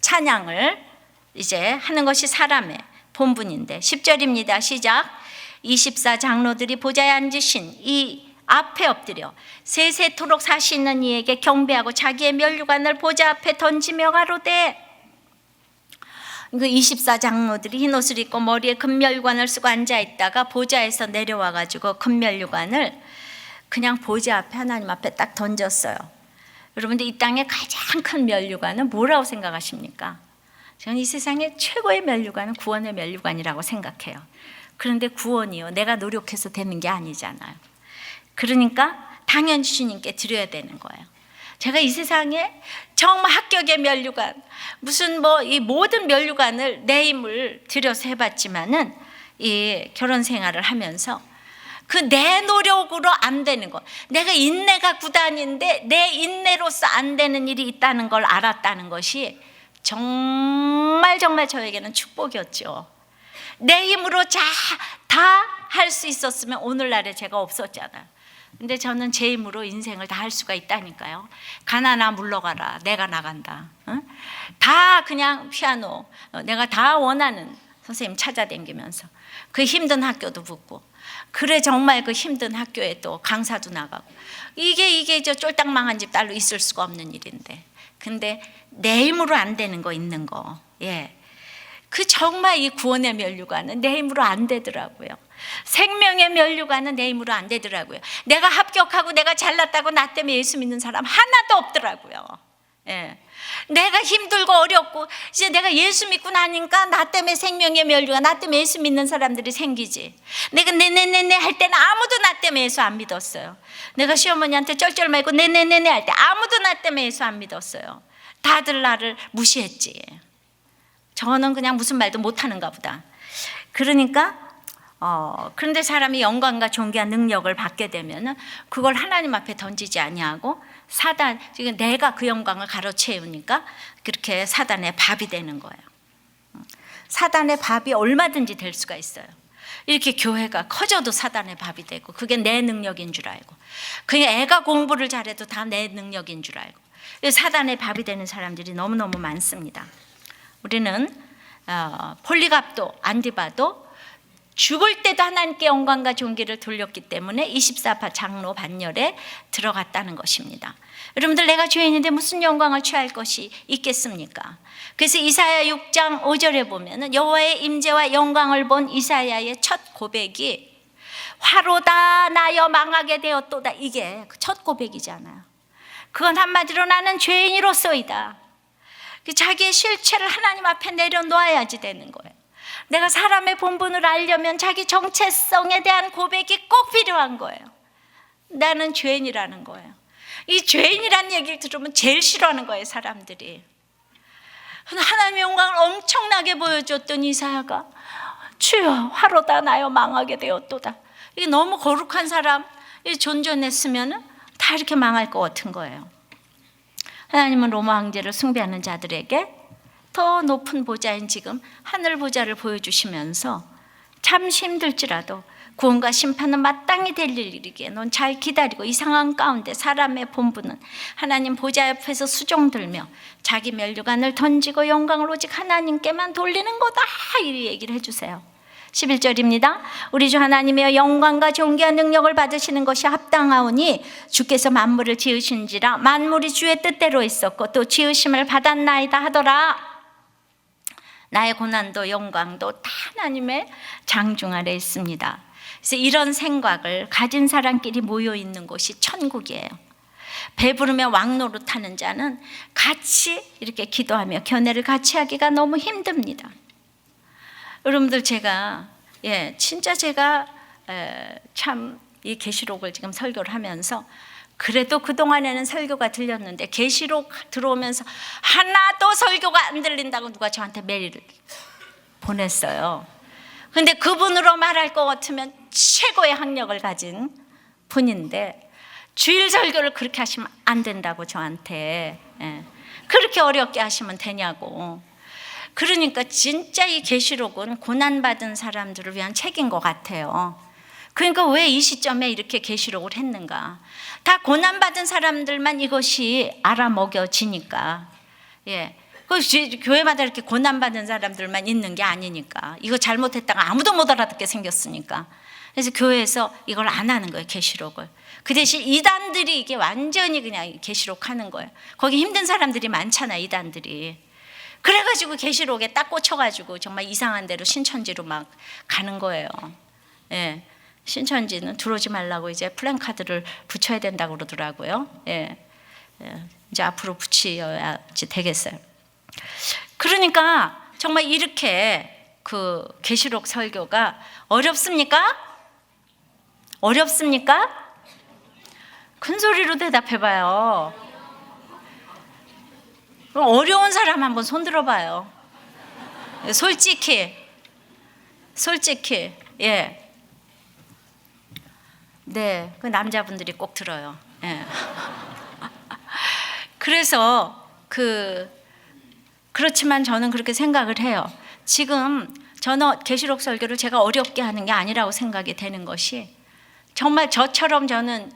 찬양을 이제 하는 것이 사람의 본분인데, 10절입니다. 시작. 24 장로들이 보좌에 앉으신 이 앞에 엎드려 세세토록 사시 있는 이에게 경배하고 자기의 면류관을 보좌 앞에 던지며 가로되, 그 24 장로들이 흰 옷을 입고 머리에 금면류관을 쓰고 앉아있다가 보좌에서 내려와가지고 금면류관을 그냥 보좌 앞에 하나님 앞에 딱 던졌어요. 여러분들 이 땅의 가장 큰 면류관은 뭐라고 생각하십니까? 저는 이 세상의 최고의 면류관은 구원의 면류관이라고 생각해요. 그런데 구원이요, 내가 노력해서 되는 게 아니잖아요. 그러니까 당연히 주님께 드려야 되는 거예요. 제가 이 세상에 정말 합격의 면류관, 무슨 이 모든 면류관을 내 힘을 들여서 해봤지만은 이 결혼 생활을 하면서 그 내 노력으로 안 되는 것, 내가 인내가 구단인데 내 인내로서 안 되는 일이 있다는 걸 알았다는 것이 정말 저에게는 축복이었죠. 내 힘으로 다 할 수 있었으면 오늘날에 제가 없었잖아요. 근데 저는 제 힘으로 인생을 다 할 수가 있다니까요. 가나나 물러가라, 내가 나간다. 다 그냥 피아노, 내가 다 원하는 선생님 찾아다니면서 그 힘든 학교도 붙고, 그래 정말 그 힘든 학교에 또 강사도 나가고, 이게 저 쫄딱망한 집 딸로 있을 수가 없는 일인데, 근데 내 힘으로 안 되는 거 있는 거, 예, 그 정말 이 구원의 면류관은 내 힘으로 안 되더라고요. 생명의 면류관은 내 힘으로 안 되더라고요. 내가 합격하고 내가 잘났다고 나 때문에 예수 믿는 사람 하나도 없더라고요. 예. 내가 힘들고 어렵고 이제 내가 예수 믿고 나니까 나 때문에 생명의 면류관, 나 때문에 예수 믿는 사람들이 생기지. 내가 네네네네 할 때는 아무도 나 때문에 예수 안 믿었어요. 내가 시어머니한테 쩔쩔 말고 네네네네 할 때 아무도 나 때문에 예수 안 믿었어요. 다들 나를 무시했지. 저는 그냥 무슨 말도 못하는가 보다. 그러니까 그런데 사람이 영광과 존귀한 능력을 받게 되면은 그걸 하나님 앞에 던지지 아니하고 사단, 지금 내가 그 영광을 가로채우니까 그렇게 사단의 밥이 되는 거예요. 사단의 밥이 얼마든지 될 수가 있어요. 이렇게 교회가 커져도 사단의 밥이 되고, 그게 내 능력인 줄 알고, 그냥 애가 공부를 잘해도 다 내 능력인 줄 알고, 사단의 밥이 되는 사람들이 너무너무 많습니다. 우리는 폴리갑도 안디바도 죽을 때도 하나님께 영광과 존귀를 돌렸기 때문에 24파 장로 반열에 들어갔다는 것입니다. 여러분들, 내가 죄인인데 무슨 영광을 취할 것이 있겠습니까? 그래서 이사야 6장 5절에 보면 여호와의 임재와 영광을 본 이사야의 첫 고백이 화로다 나여 망하게 되었도다, 이게 첫 고백이잖아요. 그건 한마디로 나는 죄인이로소이다. 자기의 실체를 하나님 앞에 내려놓아야지 되는 거예요. 내가 사람의 본분을 알려면 자기 정체성에 대한 고백이 꼭 필요한 거예요. 나는 죄인이라는 거예요. 이 죄인이라는 얘기를 들으면 제일 싫어하는 거예요, 사람들이. 하나님의 영광을 엄청나게 보여줬던 이사야가 주여 화로다 나여 망하게 되었도다. 이게 너무 거룩한 사람 존존했으면 다 이렇게 망할 것 같은 거예요. 하나님은 로마 황제를 숭배하는 자들에게 더 높은 보좌인 지금 하늘 보좌를 보여주시면서 잠시 힘들지라도 구원과 심판은 마땅히 될 일이기에 넌 잘 기다리고, 이 상황 가운데 사람의 본분은 하나님 보좌 옆에서 수종들며 자기 면류관을 던지고 영광을 오직 하나님께만 돌리는 거다, 이 얘기를 해주세요. 11절입니다. 우리 주 하나님이여 영광과 존귀한 능력을 받으시는 것이 합당하오니 주께서 만물을 지으신지라 만물이 주의 뜻대로 있었고 또 지으심을 받았나이다 하더라. 나의 고난도 영광도 다 하나님의 장중 아래 있습니다. 그래서 이런 생각을 가진 사람끼리 모여 있는 곳이 천국이에요. 배부르며 왕노릇하는 자는 같이 이렇게 기도하며 견해를 같이 하기가 너무 힘듭니다. 여러분들 제가 진짜 제가 참 이 계시록을 지금 설교를 하면서 그래도 그동안에는 설교가 들렸는데 계시록 들어오면서 하나도 설교가 안 들린다고 누가 저한테 메일을 보냈어요. 근데 그분으로 말할 것 같으면 최고의 학력을 가진 분인데 주일 설교를 그렇게 하시면 안 된다고 저한테 그렇게 어렵게 하시면 되냐고. 그러니까 진짜 이 계시록은 고난받은 사람들을 위한 책인 것 같아요. 그러니까 왜 이 시점에 이렇게 계시록을 했는가? 다 고난받은 사람들만 이것이 알아먹여지니까. 교회마다 이렇게 고난받은 사람들만 있는 게 아니니까. 이거 잘못했다가 아무도 못 알아듣게 생겼으니까. 그래서 교회에서 이걸 안 하는 거예요, 계시록을. 그 대신 이단들이 이게 완전히 그냥 계시록 하는 거예요. 거기 힘든 사람들이 많잖아, 이단들이. 그래가지고 계시록에 딱 꽂혀가지고 정말 이상한 데로 신천지로 막 가는 거예요. 신천지는 들어오지 말라고 이제 플랜카드를 붙여야 된다고 그러더라고요. 이제 앞으로 붙여야지 되겠어요. 그러니까 정말 이렇게 그 계시록 설교가 어렵습니까? 어렵습니까? 큰 소리로 대답해봐요. 그럼 어려운 사람 한번 손 들어봐요. 솔직히 그 남자분들이 꼭 들어요. 그래서 그렇지만 저는 그렇게 생각을 해요. 지금 저는 계시록 설교를 제가 어렵게 하는 게 아니라고 생각이 되는 것이 정말 저처럼 저는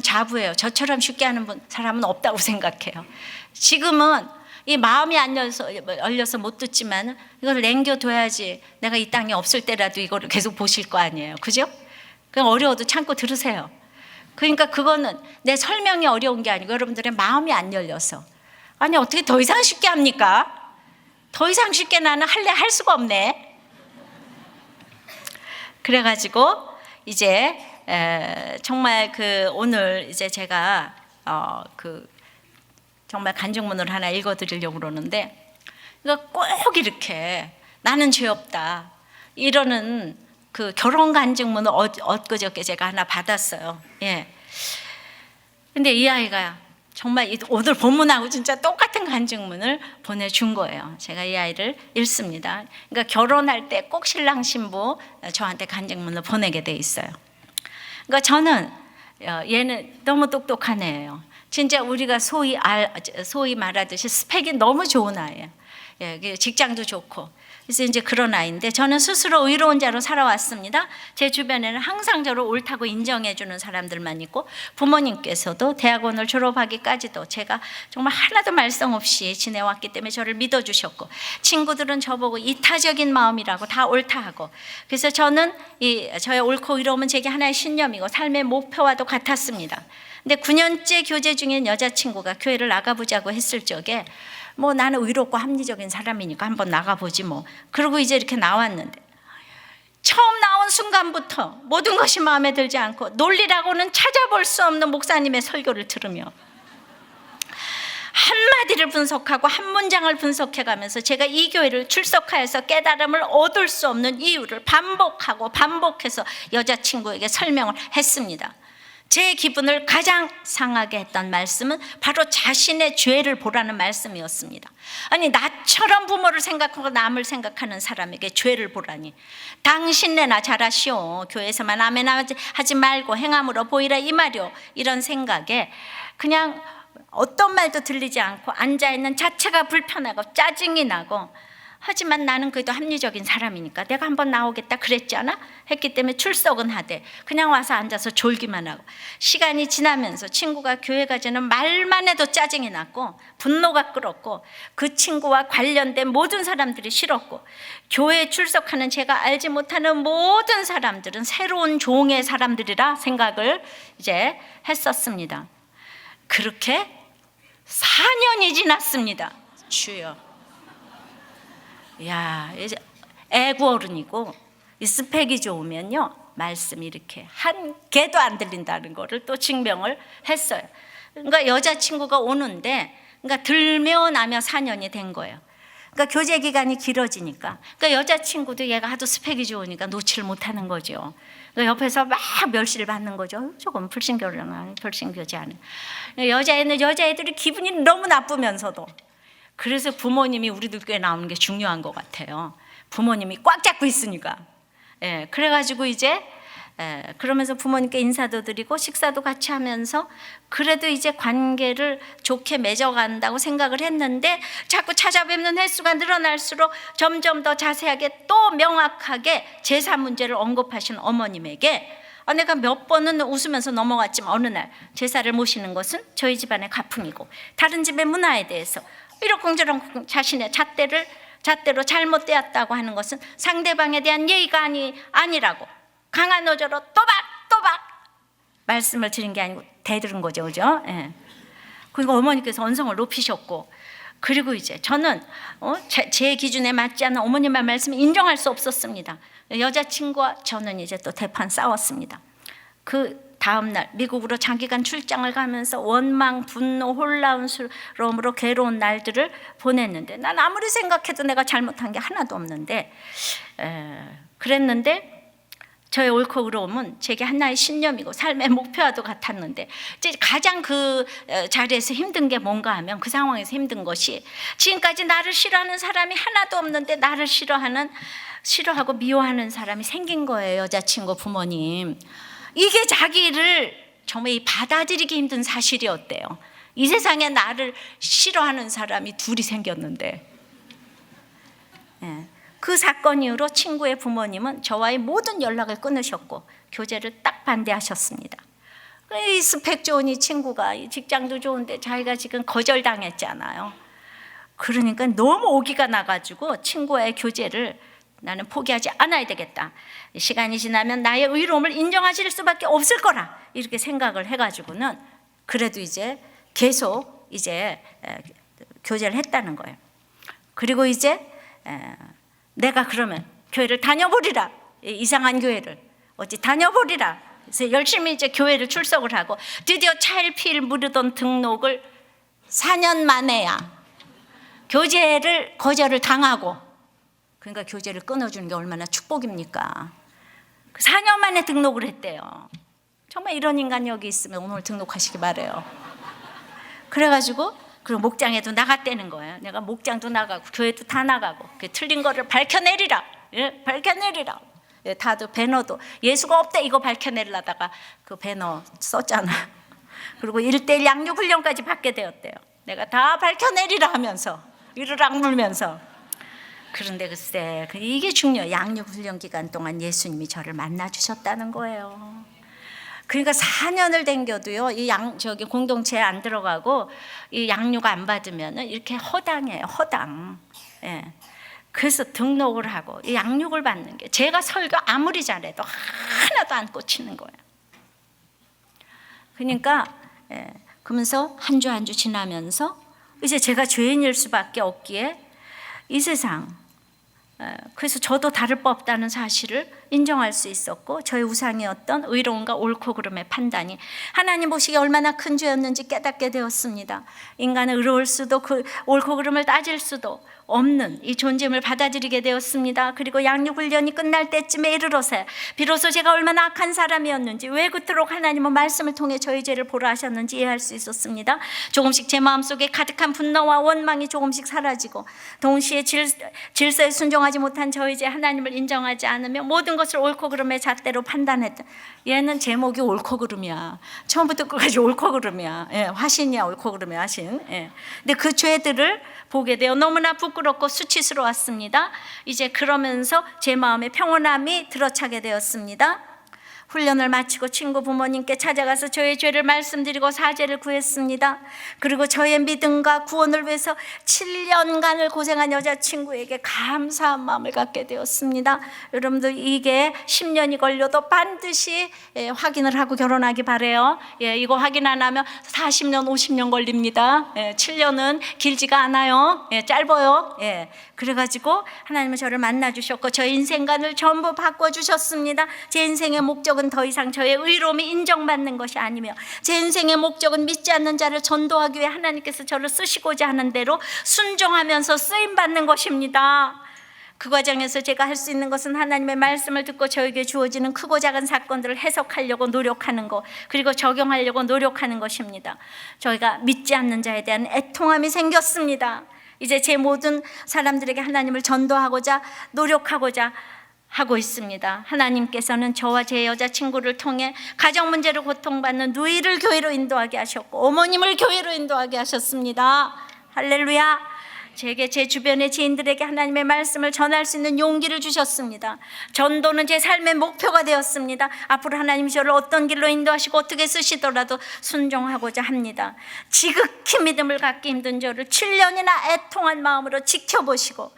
자부해요. 저처럼 쉽게 하는 사람은 없다고 생각해요. 지금은 이 마음이 안 열려서 못 듣지만 이걸 남겨둬야지 내가 이 땅에 없을 때라도 이거를 계속 보실 거 아니에요. 그죠? 그냥 어려워도 참고 들으세요. 그러니까 그거는 내 설명이 어려운 게 아니고 여러분들의 마음이 안 열려서. 아니 어떻게 더 이상 쉽게 합니까? 더 이상 쉽게 나는 할 수가 없네. 그래가지고 이제 정말 오늘 이제 제가 정말 간증문을 하나 읽어드리려고 그러는데, 그러니까 꼭 이렇게 나는 죄 없다 이러는 그 결혼 간증문을 엊그저께 제가 하나 받았어요. 근데 이 아이가 정말 오늘 본문하고 진짜 똑같은 간증문을 보내준 거예요. 제가 이 아이를 읽습니다. 그러니까 결혼할 때 꼭 신랑 신부 저한테 간증문을 보내게 돼 있어요. 그러니까 저는 얘는 너무 똑똑한 애예요. 진짜 우리가 소위 말하듯이 스펙이 너무 좋은 아이예요. 직장도 좋고. 그래서 이제 그런 아이인데 저는 스스로 의로운 자로 살아왔습니다. 제 주변에는 항상 저를 옳다고 인정해 주는 사람들만 있고, 부모님께서도 대학원을 졸업하기까지도 제가 정말 하나도 말썽 없이 지내왔기 때문에 저를 믿어주셨고, 친구들은 저보고 이타적인 마음이라고 다 옳다 하고, 그래서 저는 저의 옳고 의로움은 제게 하나의 신념이고 삶의 목표와도 같았습니다. 근데 9년째 교제 중인 여자친구가 교회를 나가보자고 했을 적에 나는 의롭고 합리적인 사람이니까 한번 나가보지 뭐. 그러고 이제 이렇게 나왔는데 처음 나온 순간부터 모든 것이 마음에 들지 않고 논리라고는 찾아볼 수 없는 목사님의 설교를 들으며 한마디를 분석하고 한 문장을 분석해가면서 제가 이 교회를 출석하여서 깨달음을 얻을 수 없는 이유를 반복해서 여자친구에게 설명을 했습니다. 제 기분을 가장 상하게 했던 말씀은 바로 자신의 죄를 보라는 말씀이었습니다. 아니 나처럼 부모를 생각하고 남을 생각하는 사람에게 죄를 보라니, 당신네나 잘하시오, 교회에서만 아멘 하지 말고 행함으로 보이라 이 말이오, 이런 생각에 그냥 어떤 말도 들리지 않고 앉아있는 자체가 불편하고 짜증이 나고, 하지만 나는 그래도 합리적인 사람이니까 내가 한번 나오겠다 그랬잖아 했기 때문에 출석은 하되 그냥 와서 앉아서 졸기만 하고, 시간이 지나면서 친구가 교회 가자는 말만 해도 짜증이 났고 분노가 끓었고, 그 친구와 관련된 모든 사람들이 싫었고, 교회에 출석하는 제가 알지 못하는 모든 사람들은 새로운 종의 사람들이라 생각을 이제 했었습니다. 그렇게 4년이 지났습니다. 주여, 야, 이제 애구 어른이고 이 스펙이 좋으면요 말씀이 이렇게 한 개도 안 들린다는 거를 또 증명을 했어요. 그러니까 여자친구가 오는데, 그러니까 들며 나며 4년이 된 거예요. 그러니까 교제 기간이 길어지니까, 그러니까 여자친구도 얘가 하도 스펙이 좋으니까 놓지를 못하는 거죠. 그러니까 옆에서 막 멸시를 받는 거죠. 조금 불신교는 불신교지 않은 여자애들이 기분이 너무 나쁘면서도. 그래서 부모님이 우리들 교회 나오는 게 중요한 것 같아요. 부모님이 꽉 잡고 있으니까. 예, 그래가지고 이제 그러면서 부모님께 인사도 드리고 식사도 같이 하면서 그래도 이제 관계를 좋게 맺어간다고 생각을 했는데, 자꾸 찾아뵙는 횟수가 늘어날수록 점점 더 자세하게 또 명확하게 제사 문제를 언급하신 어머님에게 내가 몇 번은 웃으면서 넘어갔지만 어느 날 제사를 모시는 것은 저희 집안의 가풍이고 다른 집의 문화에 대해서 이러쿵저러쿵 자신의 잣대로 잘못되었다고 하는 것은 상대방에 대한 예의가 아니라고 강한 어조로 또박 말씀을 드린 게 아니고 대들은 거죠, 그죠? 예. 그리고 어머니께서 언성을 높이셨고, 그리고 이제 저는 제 기준에 맞지 않는 어머님의 말씀을 인정할 수 없었습니다. 여자친구와 저는 이제 또 대판 싸웠습니다. 그 다음 날 미국으로 장기간 출장을 가면서 원망, 분노, 혼란스러움으로 괴로운 날들을 보냈는데, 난 아무리 생각해도 내가 잘못한 게 하나도 없는데 그랬는데 저의 옳고 그름은 제게 하나의 신념이고 삶의 목표와도 같았는데, 이제 가장 그 자리에서 힘든 게 뭔가 하면, 그 상황에서 힘든 것이 지금까지 나를 싫어하는 사람이 하나도 없는데 나를 싫어하고 미워하는 사람이 생긴 거예요. 여자친구, 부모님. 이게 자기를 정말 받아들이기 힘든 사실이었대요. 이 세상에 나를 싫어하는 사람이 둘이 생겼는데. 그 사건 이후로 친구의 부모님은 저와의 모든 연락을 끊으셨고 교제를 딱 반대하셨습니다. 이 스펙 좋은 이 친구가 직장도 좋은데 자기가 지금 거절당했잖아요. 그러니까 너무 오기가 나가지고 친구와의 교제를 나는 포기하지 않아야 되겠다. 시간이 지나면 나의 의로움을 인정하실 수밖에 없을 거라 이렇게 생각을 해가지고는 그래도 이제 계속 이제 교제를 했다는 거예요. 그리고 이제 내가 그러면 교회를 다녀보리라, 이상한 교회를 어찌 다녀보리라. 그래서 열심히 이제 교회를 출석을 하고 드디어 차일피일 무르던 등록을 4년 만에야 교제를 거절을 당하고, 그러니까 교제를 끊어주는 게 얼마나 축복입니까? 4년 만에 등록을 했대요. 정말 이런 인간이 여기 있으면 오늘 등록하시기 바래요. 그래가지고 그리고 목장에도 나갔다는 거예요. 내가 목장도 나가고 교회도 다 나가고 틀린 거를 밝혀내리라. 예, 밝혀내리라. 예, 다들 배너도 예수가 없대 이거 밝혀내려다가 그 배너 썼잖아. 그리고 1:1 양육 훈련까지 받게 되었대요. 내가 다 밝혀내리라 하면서 이를 악물면서. 그런데 글쎄 이게 중요해요. 양육 훈련 기간 동안 예수님이 저를 만나주셨다는 거예요. 그러니까 4년을 댕겨도요, 저기 공동체에 안 들어가고 이 양육 안 받으면 이렇게 허당해요, 허당. 예. 그래서 등록을 하고 이 양육을 받는 게, 제가 설교 아무리 잘해도 하나도 안 꽂히는 거예요. 그러니까 그러면서 한 주 한 주 지나면서 이제 제가 죄인일 수밖에 없기에 이 세상, 그래서 저도 다를 바 없다는 사실을 인정할 수 있었고, 저의 우상이었던 의로움과 옳고 그름의 판단이 하나님 보시기에 얼마나 큰 죄였는지 깨닫게 되었습니다. 인간은 의로울 수도 그 옳고 그름을 따질 수도 없는 이 존재임을 받아들이게 되었습니다. 그리고 양육 훈련이 끝날 때쯤에 이르러서 비로소 제가 얼마나 악한 사람이었는지, 왜 그토록 하나님은 말씀을 통해 저희 죄를 보라 하셨는지 이해할 수 있었습니다. 조금씩 제 마음속에 가득한 분노와 원망이 조금씩 사라지고, 동시에 질서에 순종하지 못한 저희 죄, 하나님을 인정하지 않으며 모든 것을 옳고 그름의 잣대로 판단했던, 얘는 제목이 옳고 그름이야. 처음부터 끝까지 옳고 그름이야. 예, 화신이야, 옳고 그름의 화신. 예. 근데 그 죄들을 보게 되어 너무나 부끄럽고 수치스러웠습니다. 이제 그러면서 제 마음에 평온함이 들어차게 되었습니다. 훈련을 마치고 친구 부모님께 찾아가서 저의 죄를 말씀드리고 사죄를 구했습니다. 그리고 저의 믿음과 구원을 위해서 7년간을 고생한 여자친구에게 감사한 마음을 갖게 되었습니다. 여러분들 이게 10년이 걸려도 반드시 확인을 하고 결혼하기 바래요. 이거 확인 안 하면 40년 50년 걸립니다. 7년은 길지가 않아요. 짧아요. 그래가지고 하나님은 저를 만나주셨고 저 인생관을 전부 바꿔주셨습니다. 제 인생의 목적을 목적은 더 이상 저의 의로움이 인정받는 것이 아니며 제 인생의 목적은 믿지 않는 자를 전도하기 위해 하나님께서 저를 쓰시고자 하는 대로 순종하면서 쓰임받는 것입니다. 그 과정에서 제가 할 수 있는 것은 하나님의 말씀을 듣고 저에게 주어지는 크고 작은 사건들을 해석하려고 노력하는 것, 그리고 적용하려고 노력하는 것입니다. 저희가 믿지 않는 자에 대한 애통함이 생겼습니다. 이제 제 모든 사람들에게 하나님을 전도하고자 노력하고자 하고 있습니다. 하나님께서는 저와 제 여자친구를 통해 가정 문제로 고통받는 누이를 교회로 인도하게 하셨고 어머님을 교회로 인도하게 하셨습니다. 할렐루야. 제게 제 주변의 지인들에게 하나님의 말씀을 전할 수 있는 용기를 주셨습니다. 전도는 제 삶의 목표가 되었습니다. 앞으로 하나님이 저를 어떤 길로 인도하시고 어떻게 쓰시더라도 순종하고자 합니다. 지극히 믿음을 갖기 힘든 저를 7년이나 애통한 마음으로 지켜보시고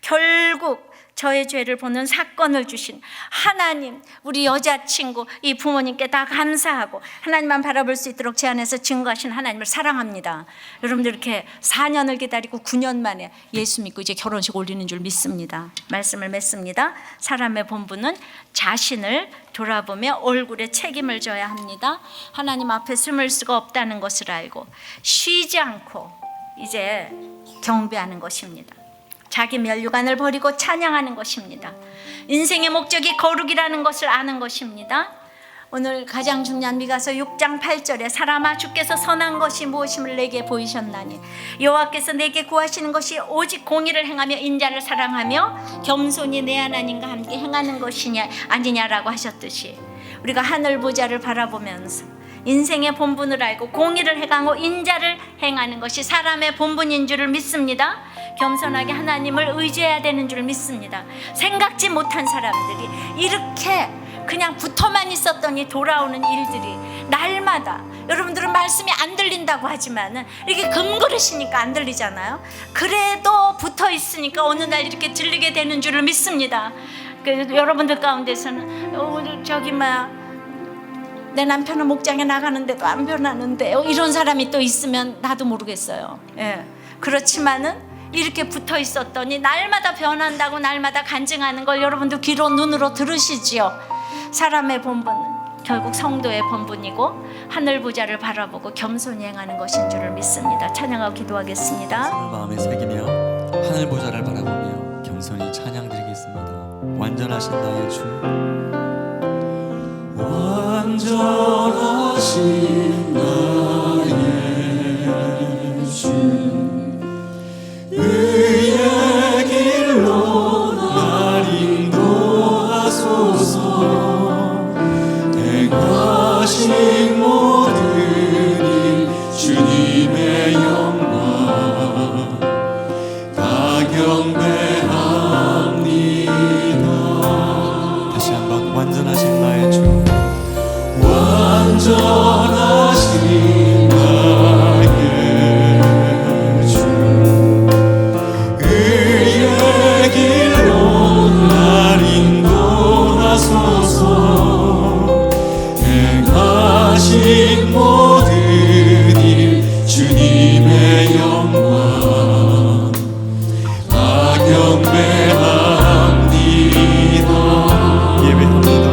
결국 저의 죄를 보는 사건을 주신 하나님, 우리 여자친구, 이 부모님께 다 감사하고 하나님만 바라볼 수 있도록 제 안에서 증거하신 하나님을 사랑합니다. 여러분들 이렇게 4년을 기다리고 9년 만에 예수 믿고 이제 결혼식 올리는 줄 믿습니다. 말씀을 맺습니다. 사람의 본분은 자신을 돌아보며 얼굴에 책임을 져야 합니다. 하나님 앞에 숨을 수가 없다는 것을 알고 쉬지 않고 이제 경배하는 것입니다. 자기 면류관을 버리고 찬양하는 것입니다. 인생의 목적이 거룩이라는 것을 아는 것입니다. 오늘 가장 중요한 미가서 6장 8절에 사람아 주께서 선한 것이 무엇임을 내게 보이셨나니 여호와께서 내게 구하시는 것이 오직 공의를 행하며 인자를 사랑하며 겸손히 내 하나님과 함께 행하는 것이냐 아니냐라고 하셨듯이 우리가 하늘 보좌를 바라보면서 인생의 본분을 알고 공의를 행하고 인자를 행하는 것이 사람의 본분인 줄을 믿습니다. 겸손하게 하나님을 의지해야 되는 줄 믿습니다. 생각지 못한 사람들이 이렇게 그냥 붙어만 있었더니 돌아오는 일들이 날마다, 여러분들은 말씀이 안 들린다고 하지만은 이렇게 금그릇이니까 안 들리잖아요. 그래도 붙어 있으니까 어느 날 이렇게 들리게 되는 줄을 믿습니다. 여러분들 가운데서는 저기 내 남편은 목장에 나가는데도 안 변하는데 이런 사람이 또 있으면 나도 모르겠어요. 예. 그렇지만은 이렇게 붙어 있었더니 날마다 변한다고 날마다 간증하는 걸 여러분도 귀로 눈으로 들으시지요. 사람의 본분은 결국 성도의 본분이고 하늘 보좌를 바라보고 겸손히 행하는 것인 줄을 믿습니다. 찬양하고 기도하겠습니다. 마음에 새기며 하늘 보좌를 바라보며 겸손히 찬양드리겠습니다. 완전하신 나의 주, 완전하신 나의 주, 의의 길로 날 인도하소서. 행하신 모든 일 주님의 영광 다 경배합니다. 다시 한번 완전하신 나의 주, 완전하신 나의 주, 의의 길로 날 인도하소서. 행하신 모든 일 주님의 영광 다 경배합니다. 예배합니다.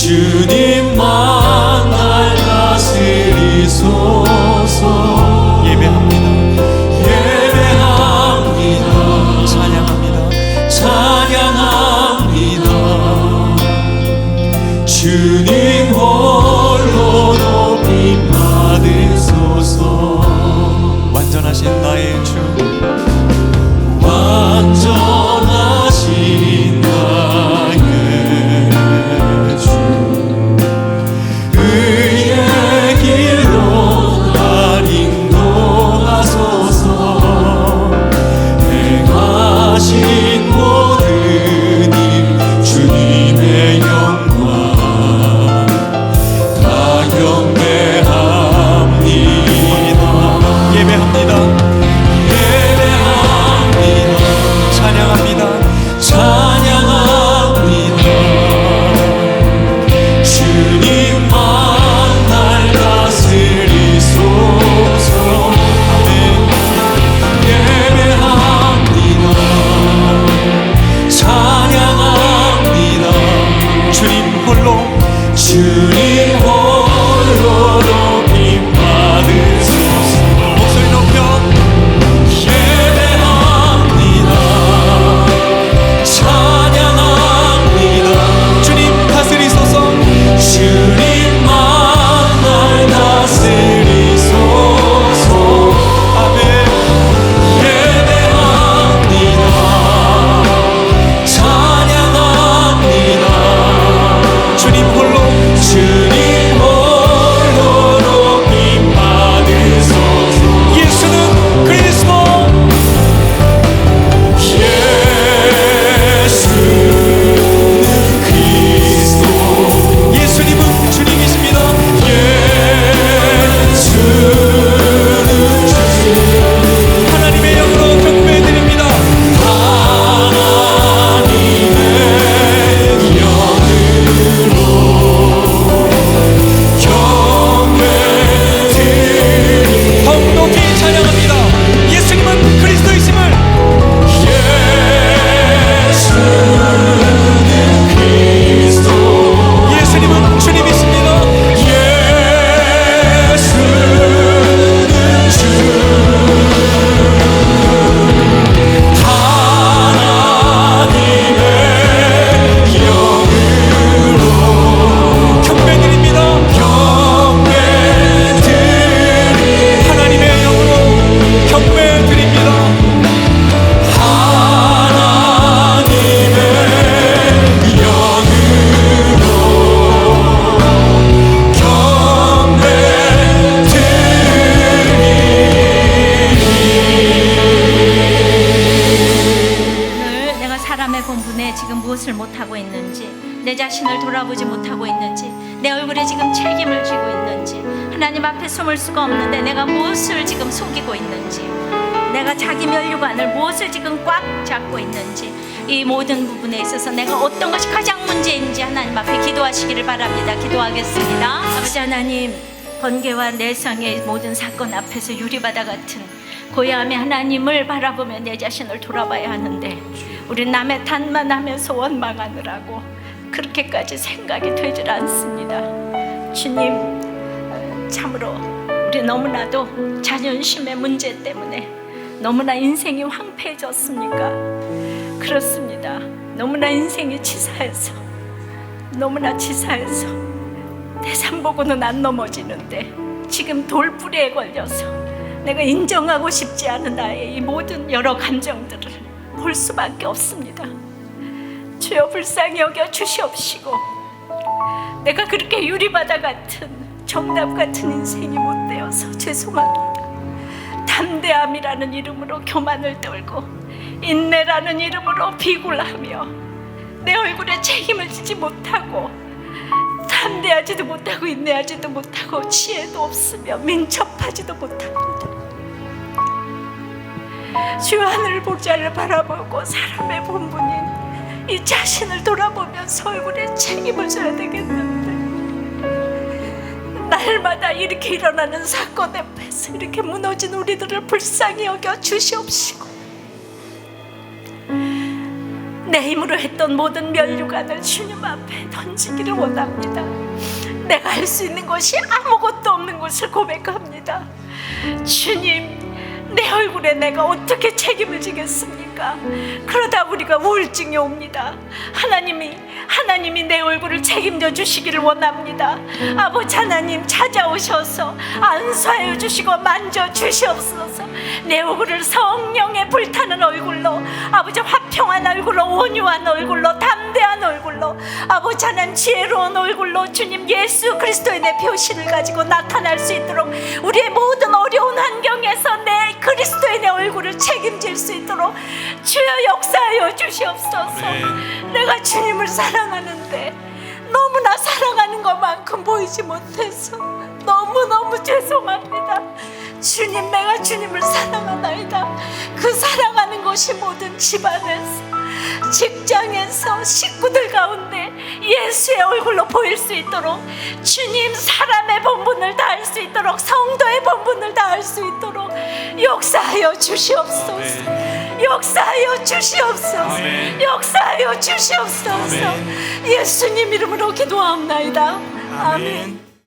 주님만 날 다스리소서. 예배합니다. 예배합니다. 찬양합니다. 찬양합니다. 주님 홀로 높임 받으소서. 완전하신 나의 주, 완전하신 나의 주, 의의 길로 날 인도하소서. 행하신 모든 일 주님의 영광 다 경배합니다. 예배합니다. 못하고 있는지, 내 자신을 돌아보지 못하고 있는지, 내 얼굴에 지금 책임을 지고 있는지, 하나님 앞에 숨을 수가 없는데 내가 무엇을 지금 속이고 있는지, 내가 자기 면류관을 무엇을 지금 꽉 잡고 있는지, 이 모든 부분에 있어서 내가 어떤 것이 가장 문제인지 하나님 앞에 기도하시기를 바랍니다. 기도하겠습니다. 아버지 하나님, 번개와 내성의 모든 사건 앞에서 유리바다 같은 고요함의 하나님을 바라보며 내 자신을 돌아봐야 하는데, 우리 남의 탓만 하면서 원망하느라고 그렇게까지 생각이 되질 않습니다. 주님, 참으로 우리 너무나도 자존심의 문제 때문에 너무나 인생이 황폐해졌습니까? 그렇습니다. 너무나 인생이 치사해서, 너무나 치사해서 내 삶 보고는 안 넘어지는데 지금 돌뿌리에 걸려서 내가 인정하고 싶지 않은 나의 이 모든 여러 감정들을 볼 수밖에 없습니다. 주여 불쌍히 여겨 주시옵시고, 내가 그렇게 유리바다 같은 정답 같은 인생이 못 되어서 죄송합니다. 담대함이라는 이름으로 교만을 떨고 인내라는 이름으로 비굴하며 내 얼굴에 책임을 지지 못하고, 담대하지도 못하고 인내하지도 못하고 지혜도 없으며 민첩하지도 못합니다. 주 하늘 복자를 바라보고 사람의 본분인 이 자신을 돌아보면서 얼굴에 책임을 져야 되겠는데, 날마다 이렇게 일어나는 사건 앞에서 이렇게 무너진 우리들을 불쌍히 여겨 주시옵시고, 내 힘으로 했던 모든 면류관을 주님 앞에 던지기를 원합니다. 내가 할 수 있는 것이 아무것도 없는 것을 고백합니다. 주님, 내 얼굴에 내가 어떻게 책임을 지겠습니까? 그러다 우리가 우울증이 옵니다. 하나님이 내 얼굴을 책임져 주시기를 원합니다. 아버지 하나님, 찾아오셔서 안수하여 주시고 만져 주시옵소서. 내 얼굴을 성령의 불타는 얼굴로, 아버지 화평한 얼굴로, 온유한 얼굴로, 담대한 얼굴로, 아버지 하나님 지혜로운 얼굴로 주님 예수 그리스도의 내 표시를 가지고 나타날 수 있도록, 우리의 모든 어려운 환경에서 내 그리스도의 내 얼굴을 책임질 수 있도록 주여 역사하여 주시옵소서. 내가 주님을 사랑하는데 너무나 사랑하는 것만큼 보이지 못해서 너무너무 죄송합니다. 주님, 내가 주님을 사랑하나이다. 그 사랑하는 것이 모든 집안에서, 직장에서, 식구들 가운데 예수의 얼굴로 보일 수 있도록, 주님 사람의 본분을 다할 수 있도록, 성도의 본분을 다할 수 있도록 역사하여 주시옵소서. 역사하여 주시옵소서. 역사하여 주시옵소서. 예수님 이름으로 기도하옵나이다. 아멘.